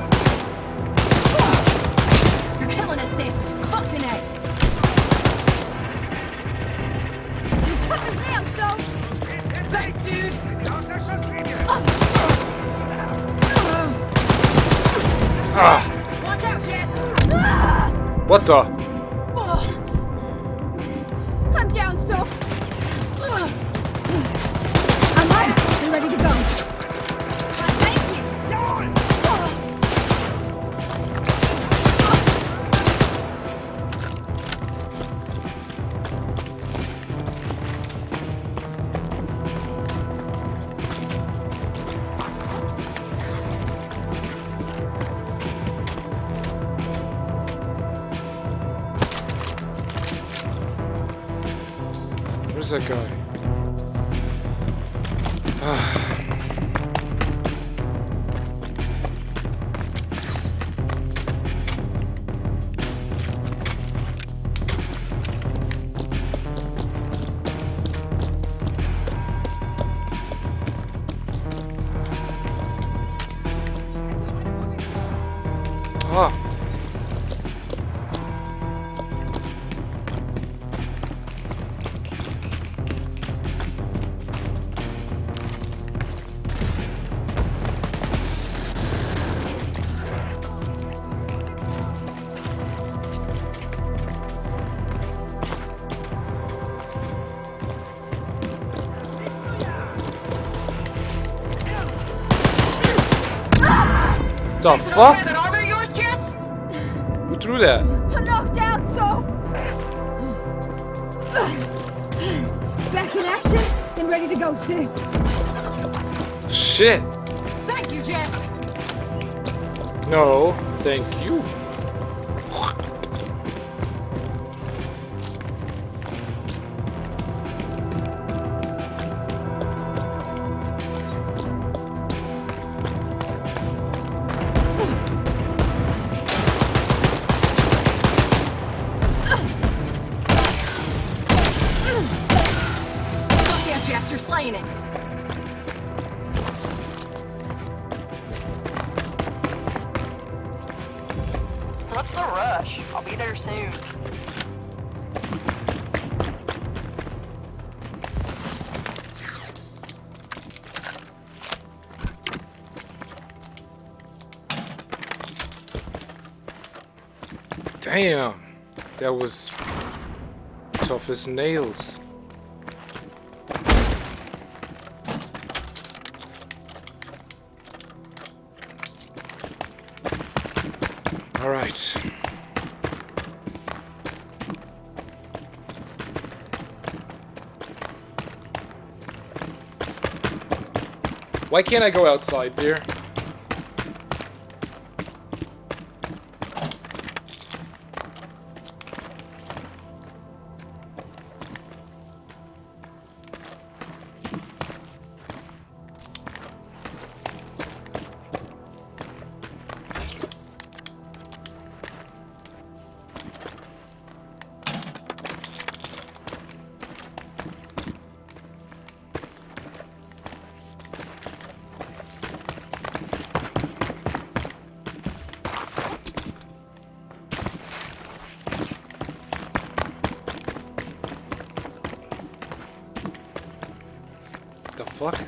You're killing it, sis. Fucking A. you tough as nails, so Thanks, dude. Ah! Watch out, Jess. What the? I'm down, so I'm up and ready to go. Thank you. Where's that guy? Ah. The fuck? That armor of yours, Jess? Who threw that? I'm knocked out, so back in action and ready to go, sis. Shit. Thank you, Jess. No, thank you. Jess, you're slaying it. What's the rush? I'll be there soon. Damn, that was tough as nails. All right. Why can't I go outside, dear? The fuck?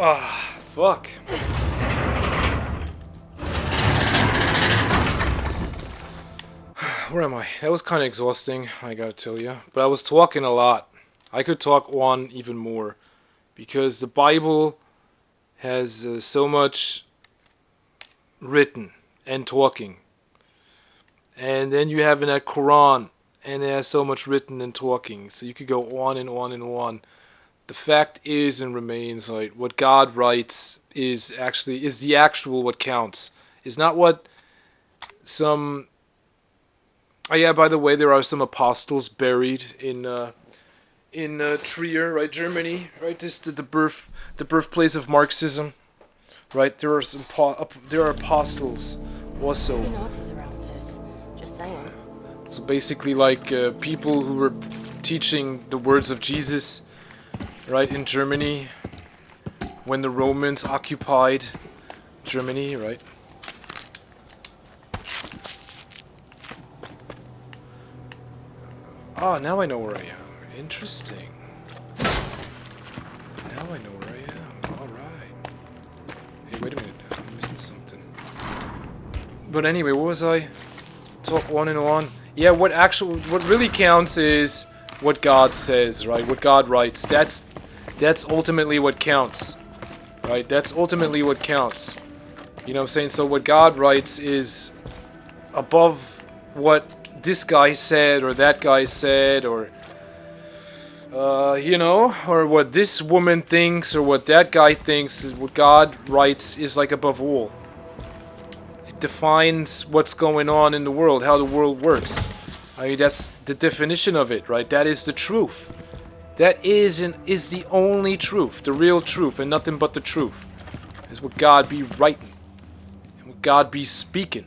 Ah, fuck. Where am I? That was kind of exhausting, I gotta tell you. But I was talking a lot. I could talk on even more. Because the Bible has so much written and talking. And then you have in that Quran, and it has so much written and talking. So you could go on and on and on. The fact is and remains, like, what God writes is the actual what counts. Is not what some... Oh yeah, by the way, there are some apostles buried in Trier, right, Germany, right? This the birthplace of Marxism, right? There are there are apostles also. Nazis around, sis. Just saying. So basically, like people who were teaching the words of Jesus, right, in Germany when the Romans occupied Germany, right? Ah, now I know where I am. Interesting. Now I know where I am. Alright. Hey, wait a minute. I'm missing something. But anyway, what was I? Talk on and on. Yeah, what really counts is what God says, right? What God writes. That's ultimately what counts. Right? That's ultimately what counts. You know what I'm saying? So what God writes is above what this guy said or that guy said, or you know, or what this woman thinks or what that guy thinks. Is what God writes is like above all. It defines what's going on in the world, how the world works. I mean, that's the definition of it, right? That is the truth. That is the only truth, the real truth, and nothing but the truth. Is what God be writing, and what God be speaking,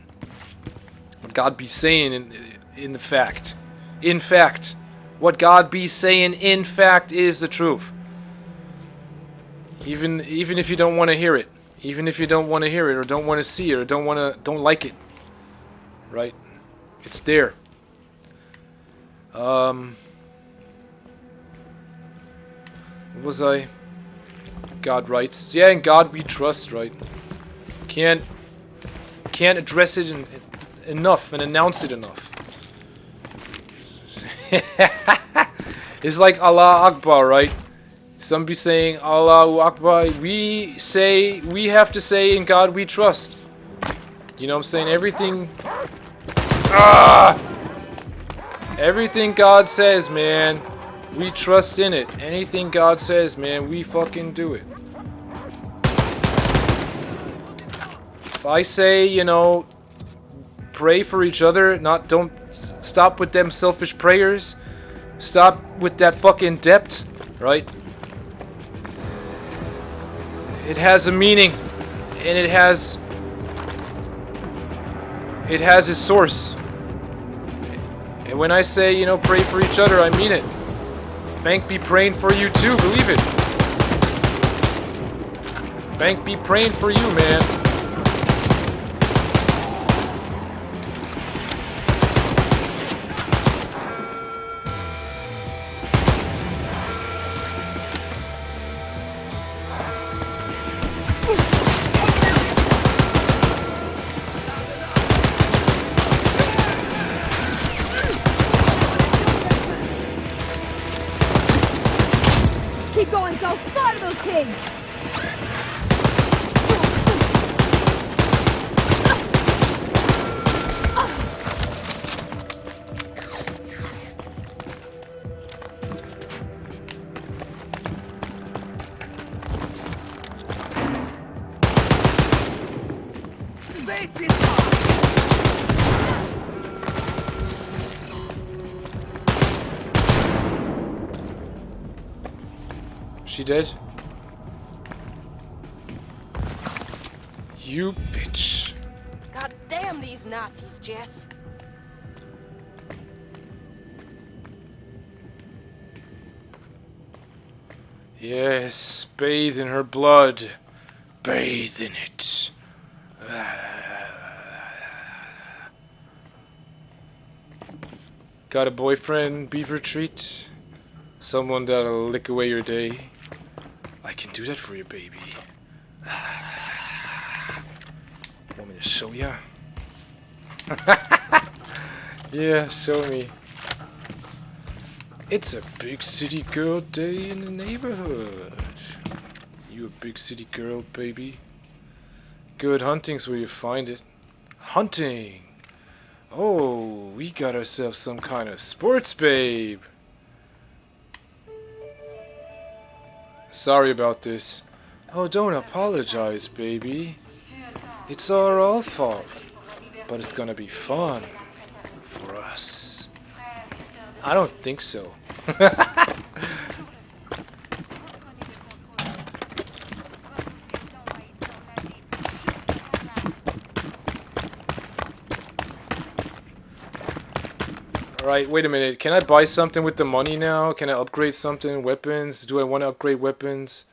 what God be saying in fact, what God be saying in fact is the truth. Even if you don't want to hear it. Even if you don't want to hear it or don't want to see it or don't like it. Right? It's there. What was I? God writes. Yeah, in God we trust, right? Can't address it enough and announce it enough. It's like Allah Akbar, right? Some be saying Allahu Akbar. We have to say in God we trust. You know what I'm saying? Everything. Everything God says, man, we trust in it. Anything God says, man, we fucking do it. If I say, you know, pray for each other, don't stop with them selfish prayers. Stop with that fucking depth, right? It has a meaning, and it has its source. And when I say, you know, pray for each other, I mean it. Bank be praying for you too, believe it. Bank be praying for you, man. Keep going, Zoe. Slaughter those pigs. She dead? You bitch. God damn these Nazis, Jess. Yes, bathe in her blood. Bathe in it. Got a boyfriend, beaver treat? Someone that'll lick away your day? I can do that for you, baby. Want me to show ya? Yeah, show me. It's a big city girl day in the neighborhood. You a big city girl, baby? Good hunting's where you find it. Hunting! Oh, we got ourselves some kind of sports babe. Sorry about this. Oh, don't apologize, baby. It's our all fault. But it's gonna be fun. For us. I don't think so. Alright, wait a minute. Can I buy something with the money now? Can I upgrade something? Weapons? Do I want to upgrade weapons?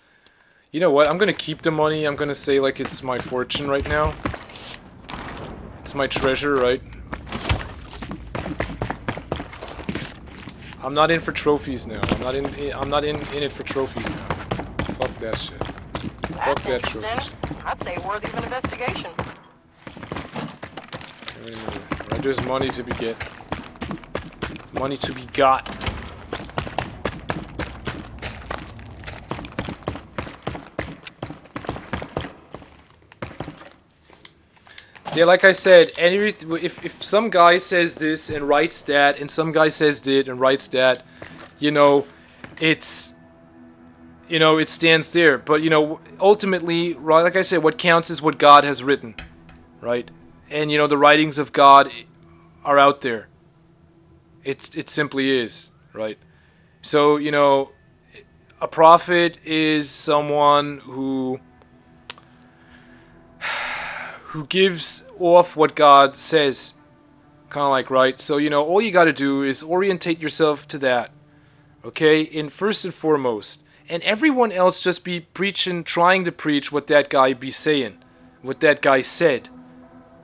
You know what? I'm gonna keep the money. I'm gonna say like it's my fortune right now. It's my treasure, right? I'm not in for trophies now. I'm not in it for trophies now. Fuck that shit. Fuck that trophy. I'd say worthy of an investigation. Wait a minute. Right, there's money to be get. Money to be got. See, like I said, if some guy says this and writes that, and some guy says that and writes that, you know, it stands there. But, you know, ultimately, right, like I said, what counts is what God has written, right? And, you know, the writings of God are out there. It simply is, right? So, you know, a prophet is someone who gives off what God says. Kind of like, right? So, you know, all you got to do is orientate yourself to that. Okay, in first and foremost. And everyone else just be preaching, trying to preach what that guy be saying. What that guy said.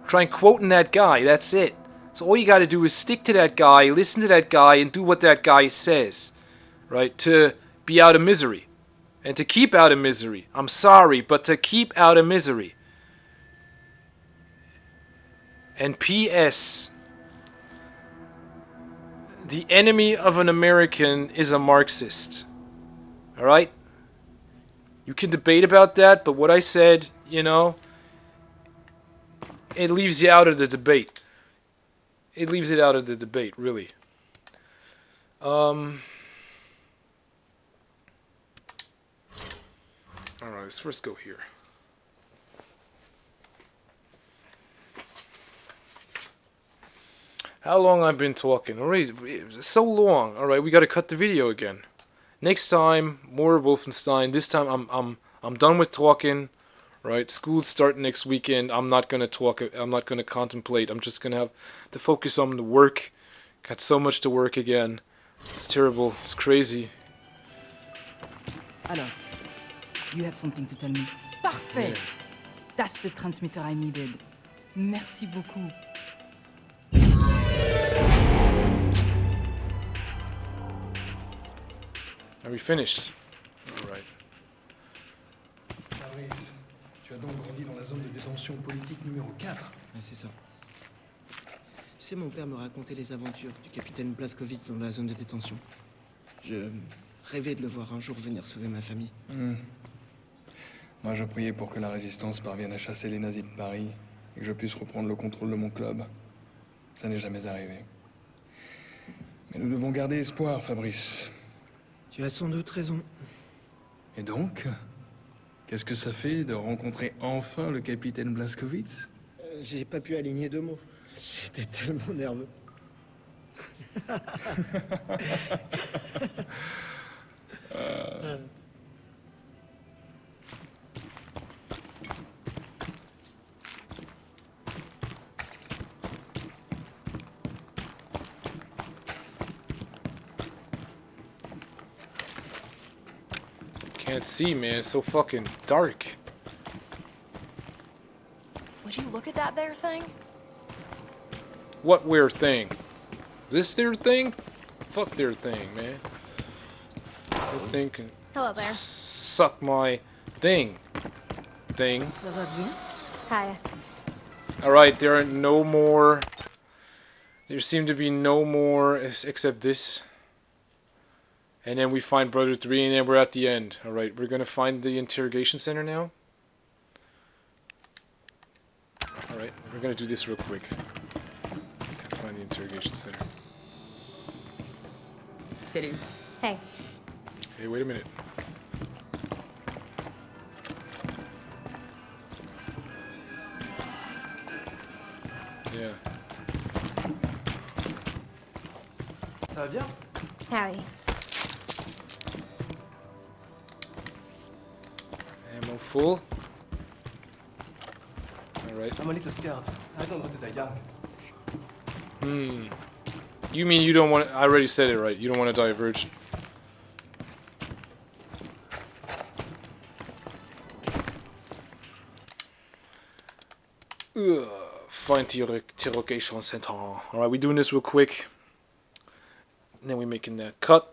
Try quoting that guy, that's it. So all you gotta do is stick to that guy, listen to that guy, and do what that guy says. Right? To be out of misery. And to keep out of misery. I'm sorry, but to keep out of misery. And P.S. The enemy of an American is a Marxist. Alright? You can debate about that, but what I said, you know, it leaves you out of the debate. It leaves it out of the debate, really. Alright, let's first go here. How long I've been talking? Already, so long. Alright, we gotta cut the video again. Next time, more Wolfenstein. This time I'm done with talking. Right? School's starting next weekend. I'm not gonna talk, I'm not gonna contemplate. I'm just gonna have to focus on the work. Got so much to work again. It's terrible. It's crazy. Alors, you have something to tell me? Parfait! Yeah. That's the transmitter I needed. Merci beaucoup. Are we finished? Alright. Fabrice, tu as donc grandi dans la zone de détention politique numéro 4. Ouais, c'est ça. Tu sais, mon père me racontait les aventures du capitaine Blaskowitz dans la zone de détention. Je rêvais de le voir un jour venir sauver ma famille. Moi, je priais pour que la résistance parvienne à chasser les nazis de Paris et que je puisse reprendre le contrôle de mon club. Ça n'est jamais arrivé. Mais nous devons garder espoir, Fabrice. Tu as sans doute raison. Et donc, qu'est-ce que ça fait de rencontrer enfin le capitaine Blaskowitz? J'ai pas pu aligner deux mots. J'étais tellement nerveux. Can't see, man. It's so fucking dark. Would you look at that there thing? What weird thing? This their thing? Fuck their thing, man. Their thing can Hello there. suck my thing. Thing. Ça va bien? Hi. Alright, there are no more. There seem to be no more except this. And then we find Brother 3, and then we're at the end. Alright, we're gonna find the interrogation center now. Alright, we're gonna do this real quick. Gotta find the interrogation center. Salut. Hey. Hey, wait a minute. Yeah. Ça va bien? Howdy. Ammo full. Alright. I'm a little scared. I don't know that I am. You mean you don't want... I already said it right. You don't want to die a virgin. Find the interrogation center. Alright, we're doing this real quick. And then we're making that cut.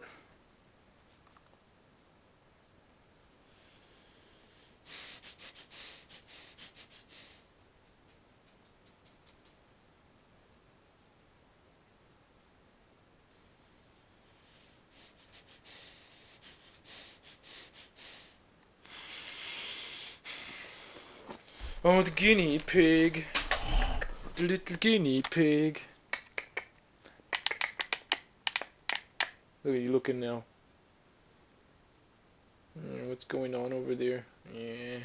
Oh, the guinea pig. The little guinea pig. Look at you looking now. What's going on over there? Yeah.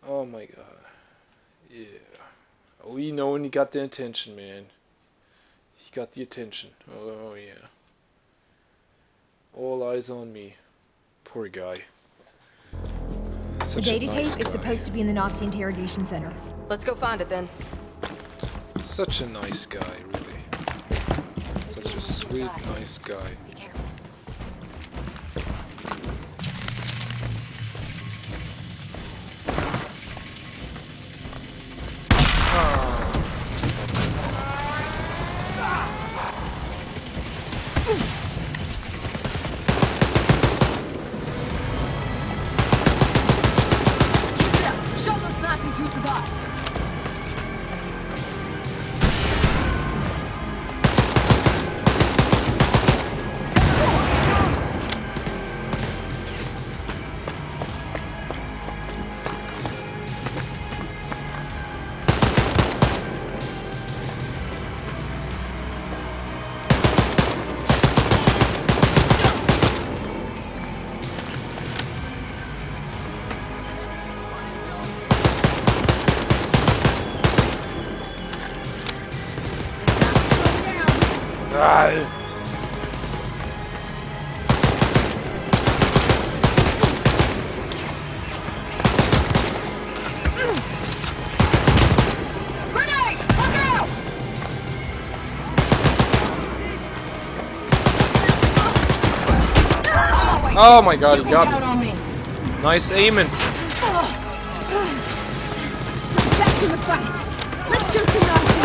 Oh my god. Yeah. Oh, you know when he got the attention, man. He got the attention. Oh yeah. All eyes on me. Poor guy. The Such a data nice tape is guy. supposed to be in the Nazi interrogation center. Let's go find it then. Such a nice guy, really. Such a Sweet, nice guy. Be careful. Show those Nazis who's the boss. Oh my god, he got Count me. on me. Nice aiming. Back to the fight. Let's shoot some Nazis.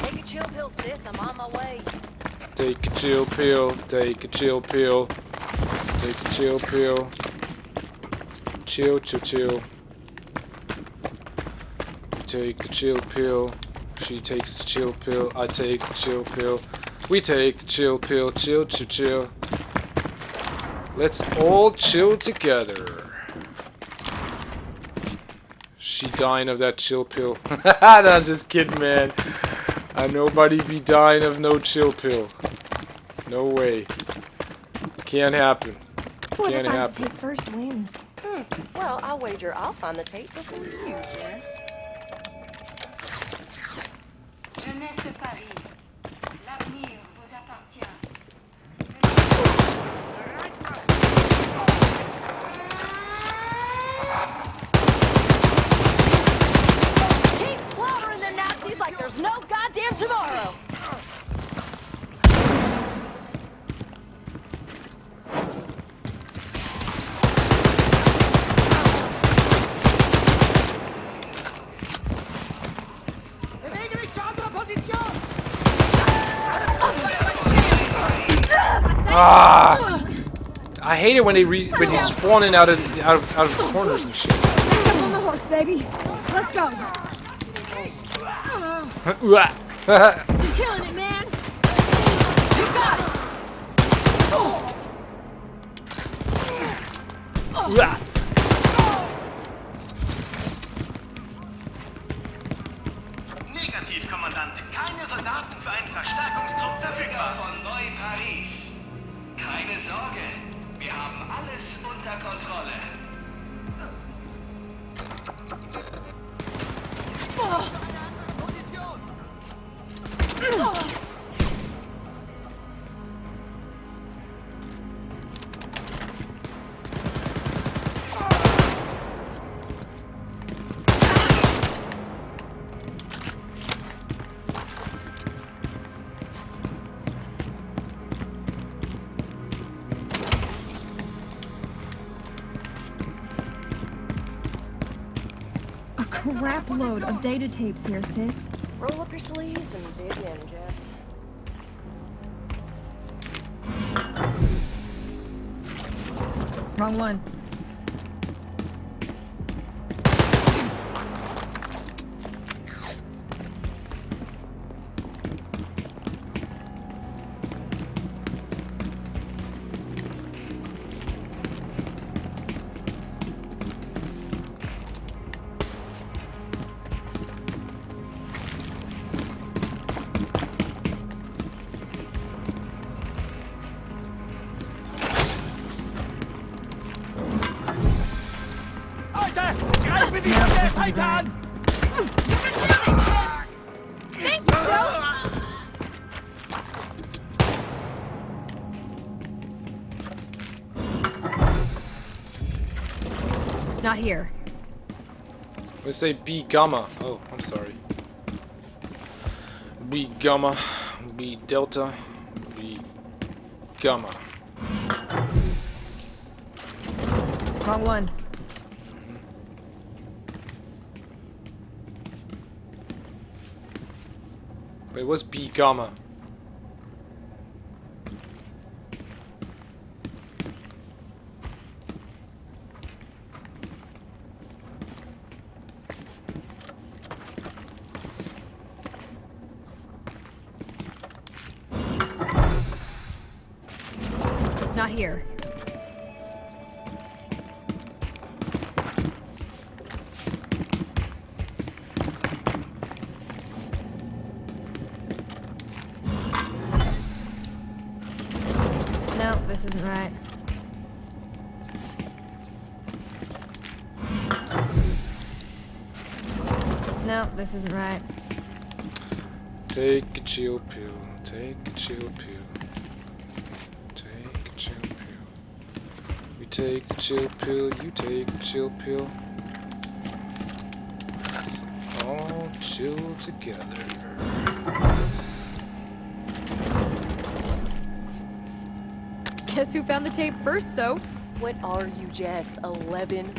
Take a chill pill, sis. I'm on my way. Take a chill pill, take a chill pill, take a chill pill. Chill, chill, chill. You take the chill pill, she takes the chill pill, I take the chill pill. We take the chill pill, chill, chill, chill. Let's all chill together. She dying of that chill pill. No, I'm just kidding, man. Nobody be dying of no chill pill. No way. Can't happen. Whoever Can't finds the happen. tape first wins. Well, I'll wager I'll find the tape before you, Jess. Jeunesse de Paris, l'avenir vous appartient. Keep slaughtering the Nazis like there's no goddamn tomorrow. Ah! I hate it when they when you spawn in out of corners and shit. Back up on the horse, baby. Let's go. Uah. You're killing it, man. You got it. Uah. Negativ, Kommandant. Keine Soldaten für einen Verstärkungstrupp verfügbar. Von Neu-Paris. Keine Sorge. Wir haben alles unter Kontrolle. A crap load of data tapes here, sis. Roll up your sleeves and dig in, Jess. Wrong one. Thank you, Joe. Not here. We say B gamma. Oh, I'm sorry. B gamma, B delta, B gamma. Wrong one. Wait, what's B gamma? Not here. No, this isn't right. No, this isn't right. Take a chill pill. Take a chill pill. Take a chill pill. We take the chill pill. You take the chill pill. Let's all chill together. Guess who found the tape first, Soph? What are you, Jess? 11?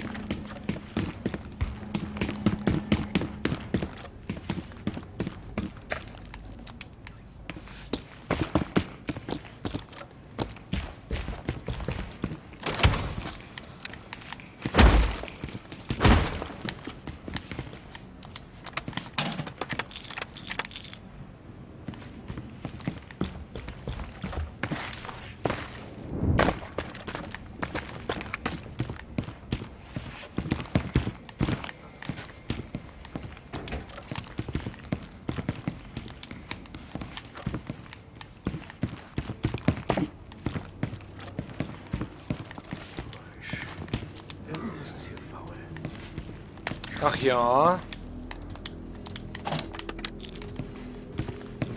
Ach ja.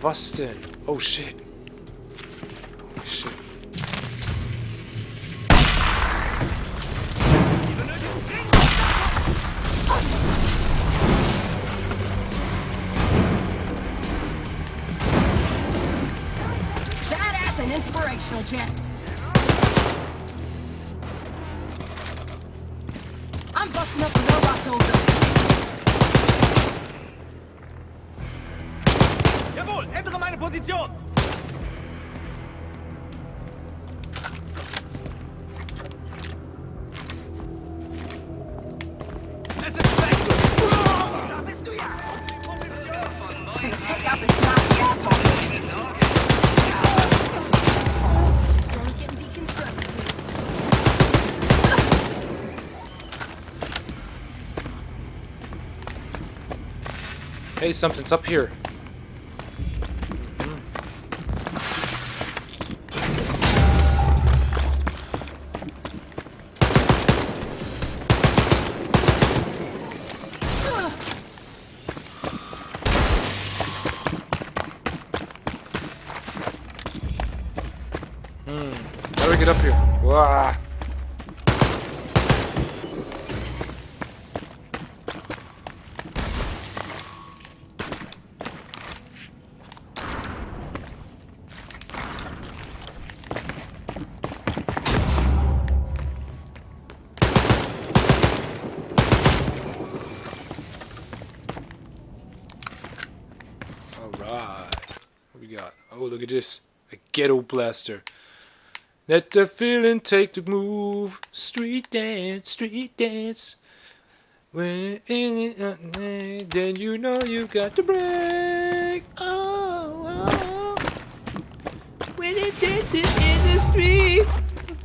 Was denn? Oh shit. Oh shit. Badass and inspirational, Jess. I'm busting up the robot soldier. Jawohl, ändere meine Position! Es ist weg! Da bist du ja! Bürger von Take out this nasty asshole. Keine Sorge. Drone's getting deconstructed. Hey, something's up here. How do we get up here? Wah. Alright. What we got? Oh, look at this. A ghetto blaster. Let the feeling take the move. Street dance. When then you know you got to break. Oh. When it did it in the street,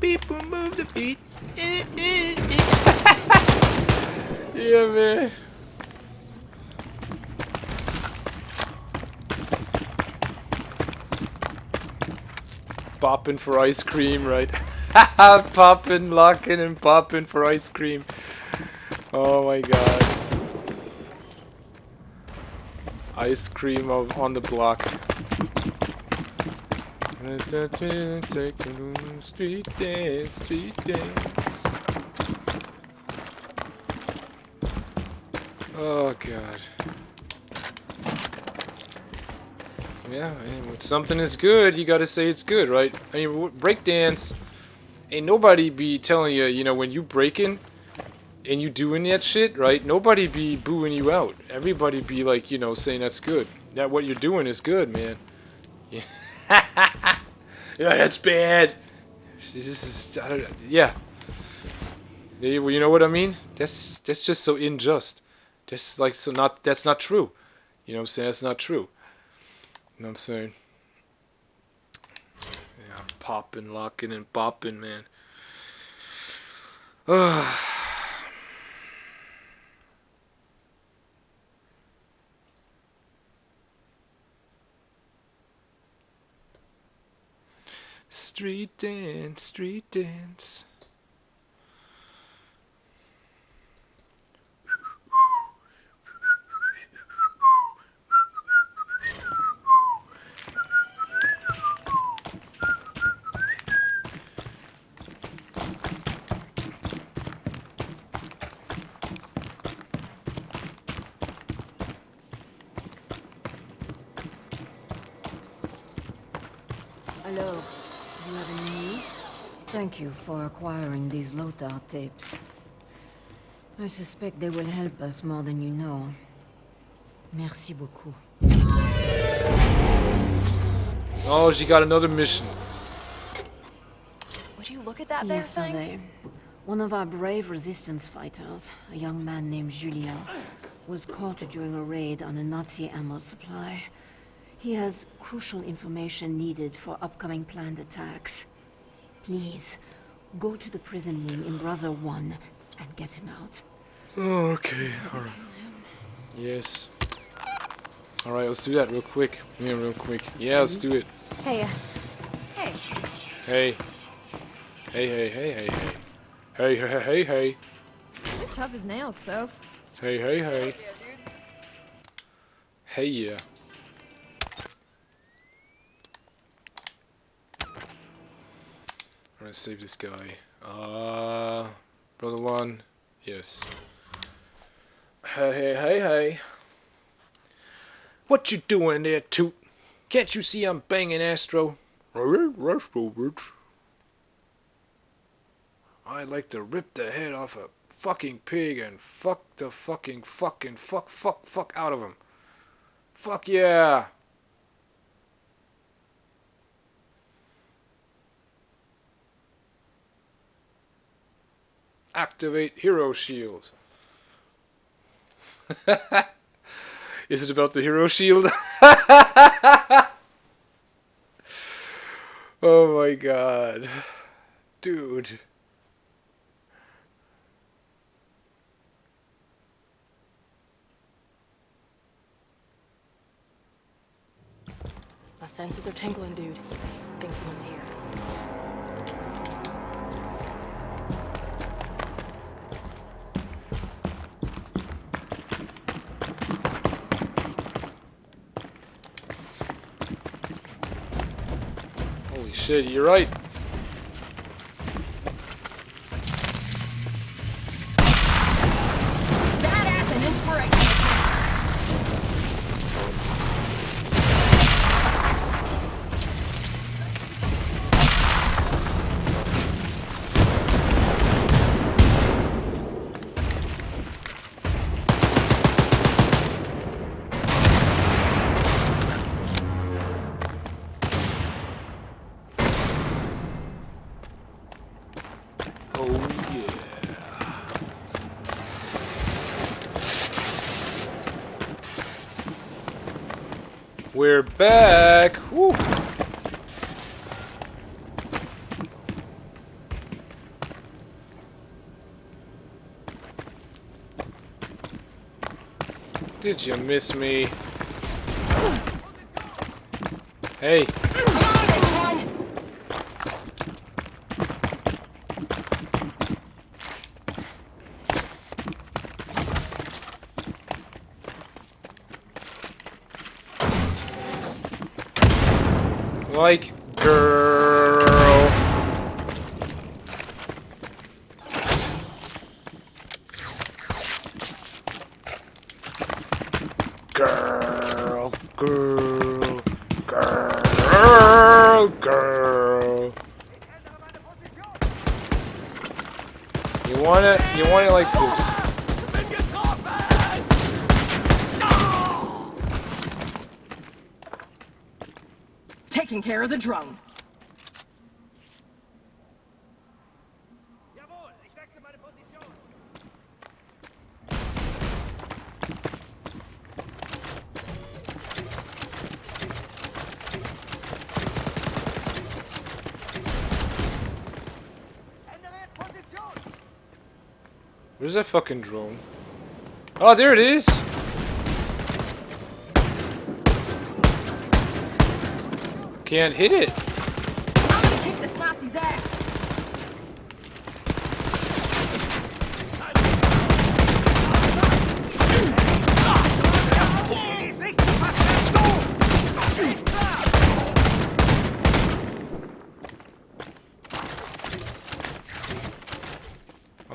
people move the feet. Yeah, man. Popping for ice cream, right? Popping, locking, and popping for ice cream. Oh my god. Ice cream on the block. Take a street dance, street dance. Oh god. Yeah, when something is good, you gotta say it's good, right? I mean, breakdance, ain't nobody be telling you, you know, when you breaking and you doing that shit, right? Nobody be booing you out. Everybody be like, you know, saying that's good. That what you're doing is good, man. Yeah, yeah, that's bad. This is, I don't, yeah. You know what I mean? That's just so unjust. That's like so not. That's not true. You know what I'm saying? That's not true. You know what I'm saying? Yeah, I'm popping, locking, and bopping, man. Street dance, street dance. Hello. Do you have any news? Thank you for acquiring these Lothar tapes. I suspect they will help us more than you know. Merci beaucoup. Oh, she got another mission. Would you look at that there thing? Yesterday, one of our brave resistance fighters, a young man named Julien, was caught during a raid on a Nazi ammo supply. He has crucial information needed for upcoming planned attacks. Please, go to the prison wing in Brother 1 and get him out. Oh, okay, alright. Yes. Alright, let's do that real quick. Yeah, real quick. Yeah, let's do it. Hey, hey. Hey. Hey, hey, hey, hey, hey. Hey, hey, hey, hey. You're tough as nails, Soph. Hey, hey, hey. Hey, yeah. I'm gonna save this guy. Brother 1. Yes. Hey, hey, hey, hey. What you doing there, Toot? Can't you see I'm banging Astro? Astro, bitch. I'd like to rip the head off a fucking pig and fuck the fuck out of him. Fuck yeah. Activate hero shield. Is it about the hero shield? Oh my god. Dude. My senses are tingling, dude. I think someone's here. Holy shit, you're right. Badass and inspirational. Oh yeah. We're back. Woo. Did you miss me? Hey. Like, girl. Girl. You want it like this. Taking care of the drone. Where's that fucking drone? Oh, there it is! Can't hit it. I'm gonna kick this Nazi's ass.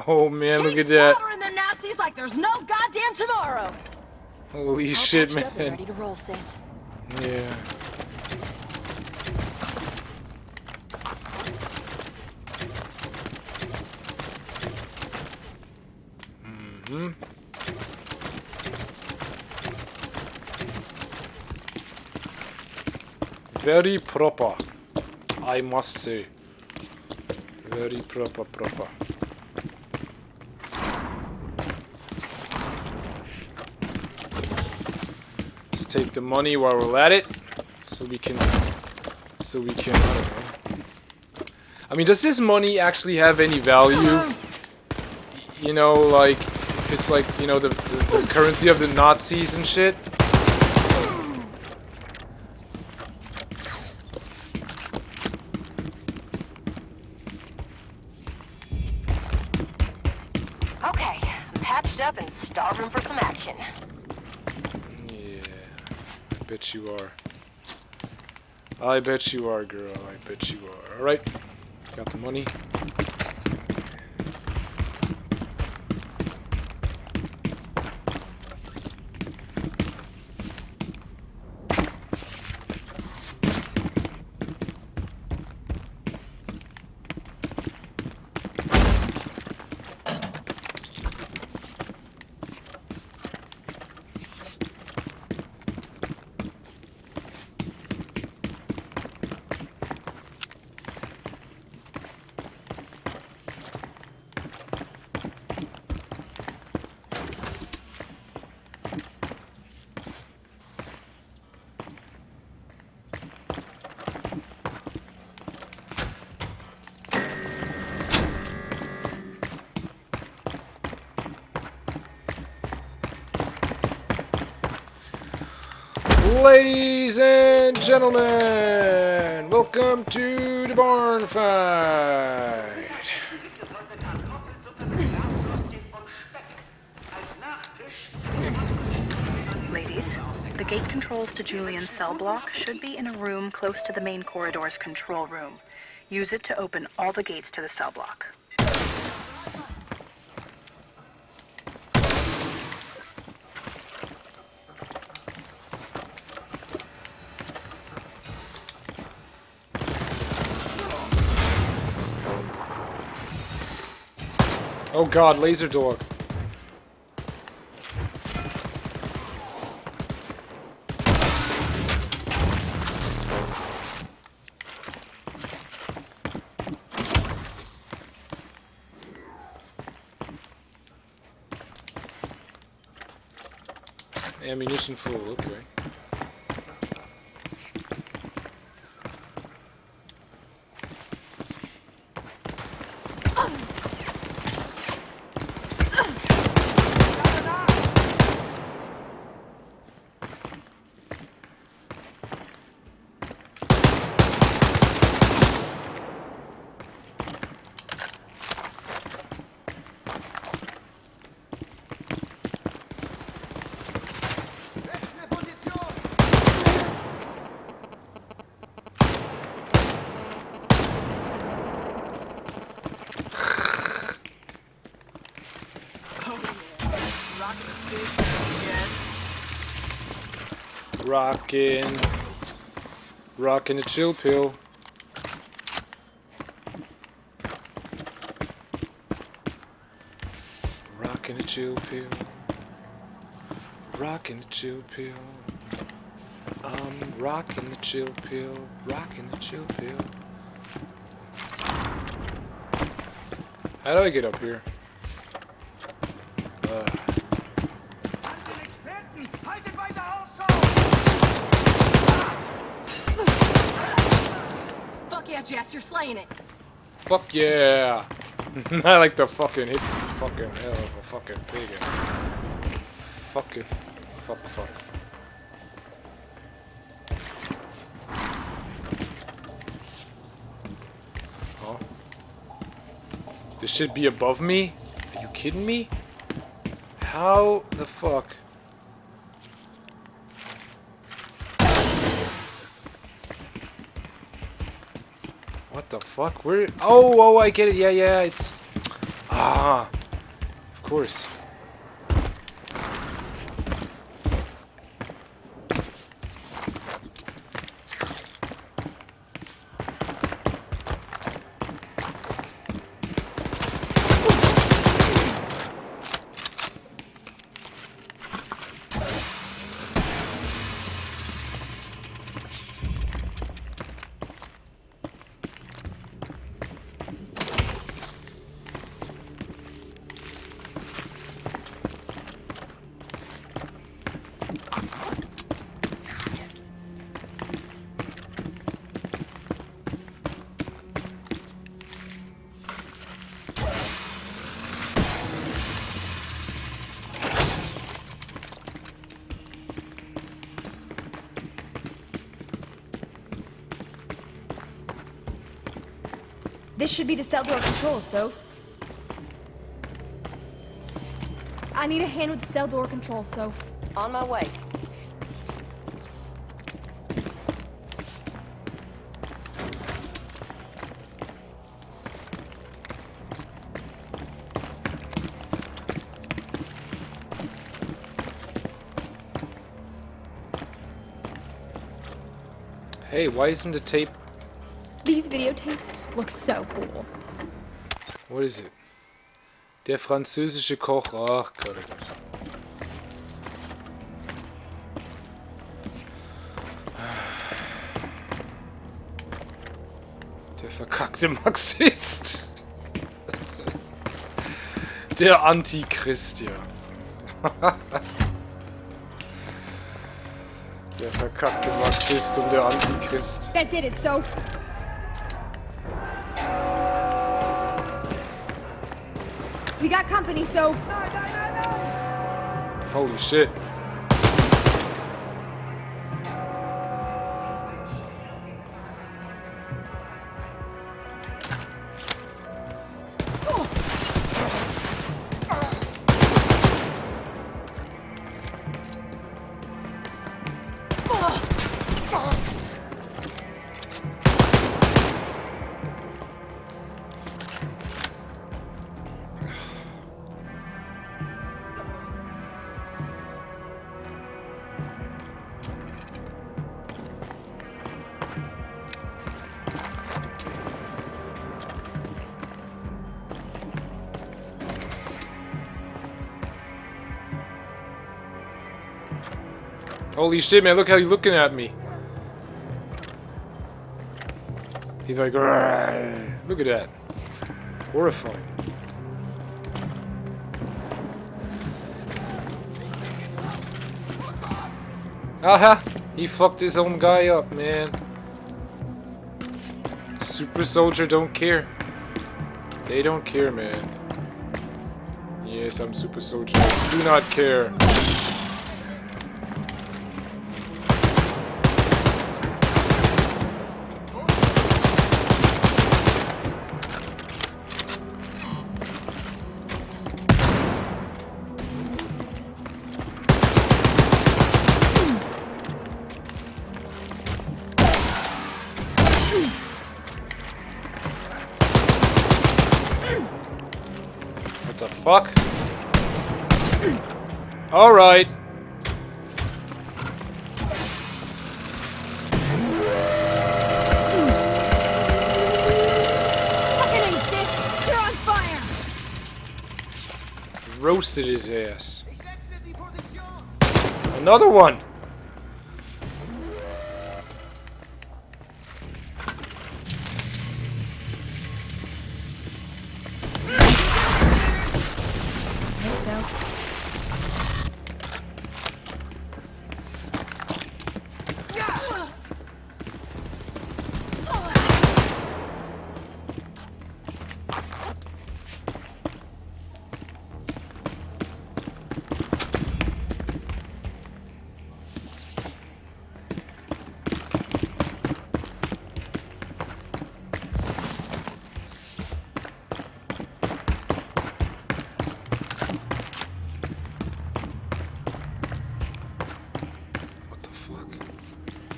Oh man, look Keep at that. slaughtering the Nazis like there's no goddamn tomorrow. Holy shit, Patched up and man. ready to roll, sis. Yeah. Very proper, I must say. Very proper. Let's take the money while we're at it, so we can, I don't know. I mean, does this money actually have any value? You know, like, if it's like, you know, the currency of the Nazis and shit? Okay, I'm patched up and starving for some action. Yeah, I bet you are. I bet you are, girl. I bet you are. Alright, got the money. Ladies and gentlemen, welcome to the barn fight. Ladies, the gate controls to Julian's cell block should be in a room close to the main corridor's control room. Use it to open all the gates to the cell block. Oh god, laser dog. Ammunition full, okay. Rockin' a chill pill. chill pill. Rocking the chill pill. I'm rocking the chill pill. Rocking the chill pill. How do I get up here? Fuck yeah, Jess, you're slaying it. Fuck yeah! I like to fucking hit the fucking hell of a fucking pig. Fuck it. Fuck. Oh. This should be above me? Are you kidding me? How the fuck? What the fuck? Where? Oh, I get it. Yeah, it's... Ah, of course. This should be the cell door control, Soph. I need a hand with the cell door control, Soph. On my way. Hey, why isn't the tape... These videotapes look so cool. What is it? Der französische Koch. Ach Gott, oh Gott. Der verkackte Marxist. Der Antichrist, ja. Der verkackte Marxist und der Antichrist. That did it, Soph. We got company, Soph. Holy shit. Holy shit, man, look how you're looking at me. He's like, "Rrrr." Look at that. Horrifying. Aha! He fucked his own guy up, man. Super soldier don't care. They don't care, man. Yes, I'm super soldier. Do not care. Fuck. Alright. roasted his ass. Another one!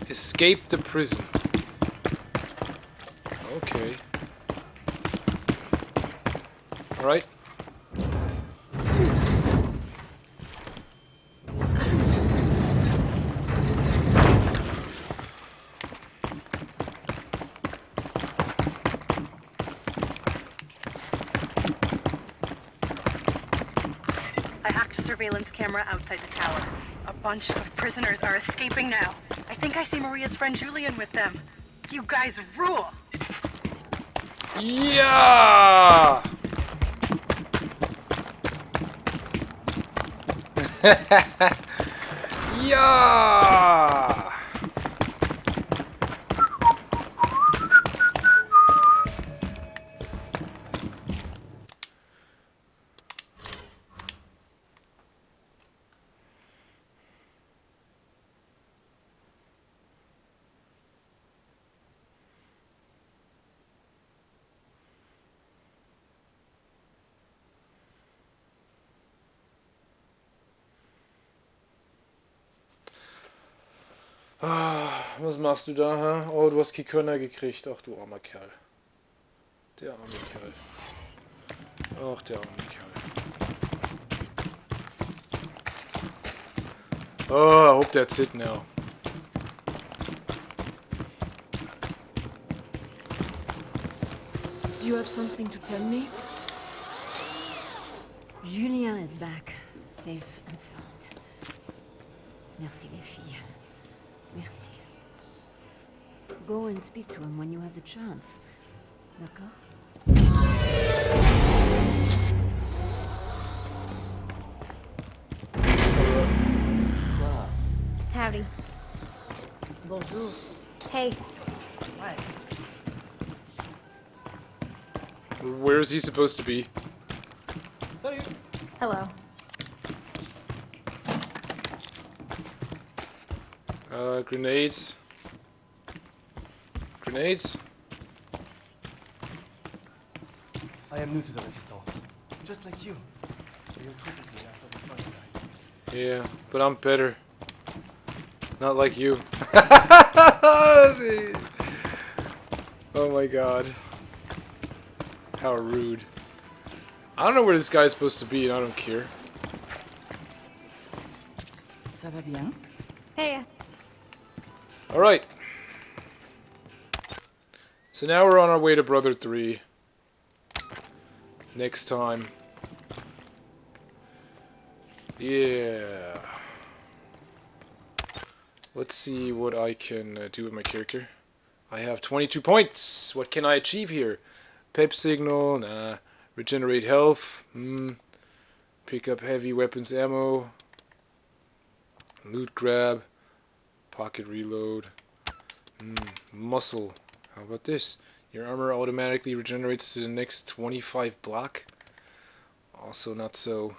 Escape the prison. Okay. Alright. I hacked a surveillance camera outside the tower. A bunch of prisoners are escaping now. I think I see Maria's friend Julian with them. You guys rule! Yeah! Yeah! Was machst du da, hä? Oh, du hast Kikonna gekriegt. Ach, du armer Kerl. Der arme Kerl. Ach, der arme Kerl. Oh, I hope that's it now. Do you have something to tell me? Julien is back, safe and sound. Merci les filles. Merci. Go and speak to him when you have the chance. D'accord? Howdy. Bonjour. Hey. Right. Where is he supposed to be? Hello. Grenades. Grenades? I am new to the Resistance, just like you. You recruited me after the fire died. Yeah, but I'm better. Not like you. Oh my god. How rude. I don't know where this guy's supposed to be and I don't care. Ça va bien? Hey. Alright. So now we're on our way to Brother 3. Next time. Yeah. Let's see what I can do with my character. I have 22 points. What can I achieve here? Pep signal, nah. Regenerate health, Pick up heavy weapons ammo. Loot grab. Pocket reload. Muscle. How about this? Your armor automatically regenerates to the next 25 block. Also not so.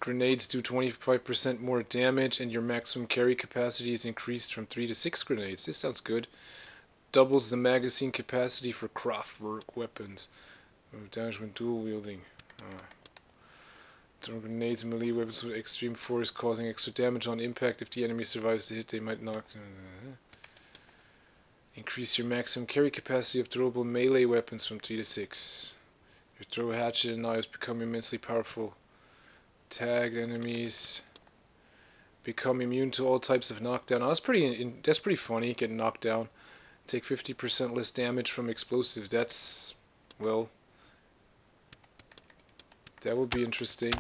Grenades do 25% more damage and your maximum carry capacity is increased from 3 to 6 grenades. This sounds good. Doubles the magazine capacity for craftwork weapons. Damage when dual wielding. Throw grenades and melee weapons with extreme force, causing extra damage on impact. If the enemy survives the hit, they might knock. Increase your maximum carry capacity of throwable melee weapons from 3 to 6. Your throw hatchet and knives become immensely powerful. Tag enemies. Become immune to all types of knockdown. Oh, that's pretty funny. Getting knocked down. Take 50% less damage from explosives. That's, well, That would be interesting.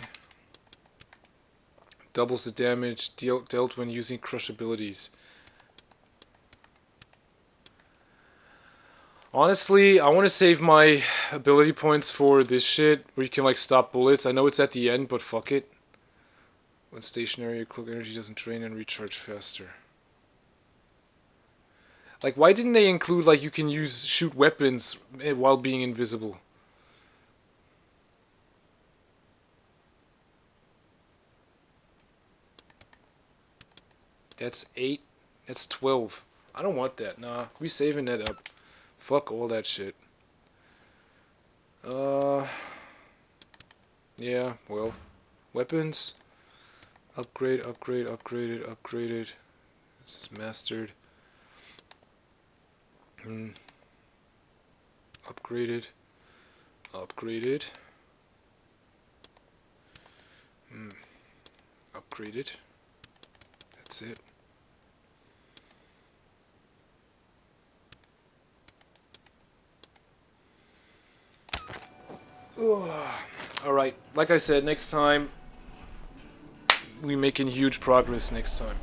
Doubles the damage dealt when using crush abilities. Honestly, I want to save my ability points for this shit, where you can like stop bullets. I know it's at the end, but fuck it. When stationary, your cloak energy doesn't drain and recharge faster. Like, why didn't they include like you can shoot weapons while being invisible? That's 8. That's 12. I don't want that. Nah, we saving that up. Fuck all that shit. Yeah, well. Weapons. Upgrade, upgrade, upgraded, upgraded. This is mastered. Upgraded. Upgraded. Upgraded. That's it. Alright, like I said, next time, we making huge progress next time.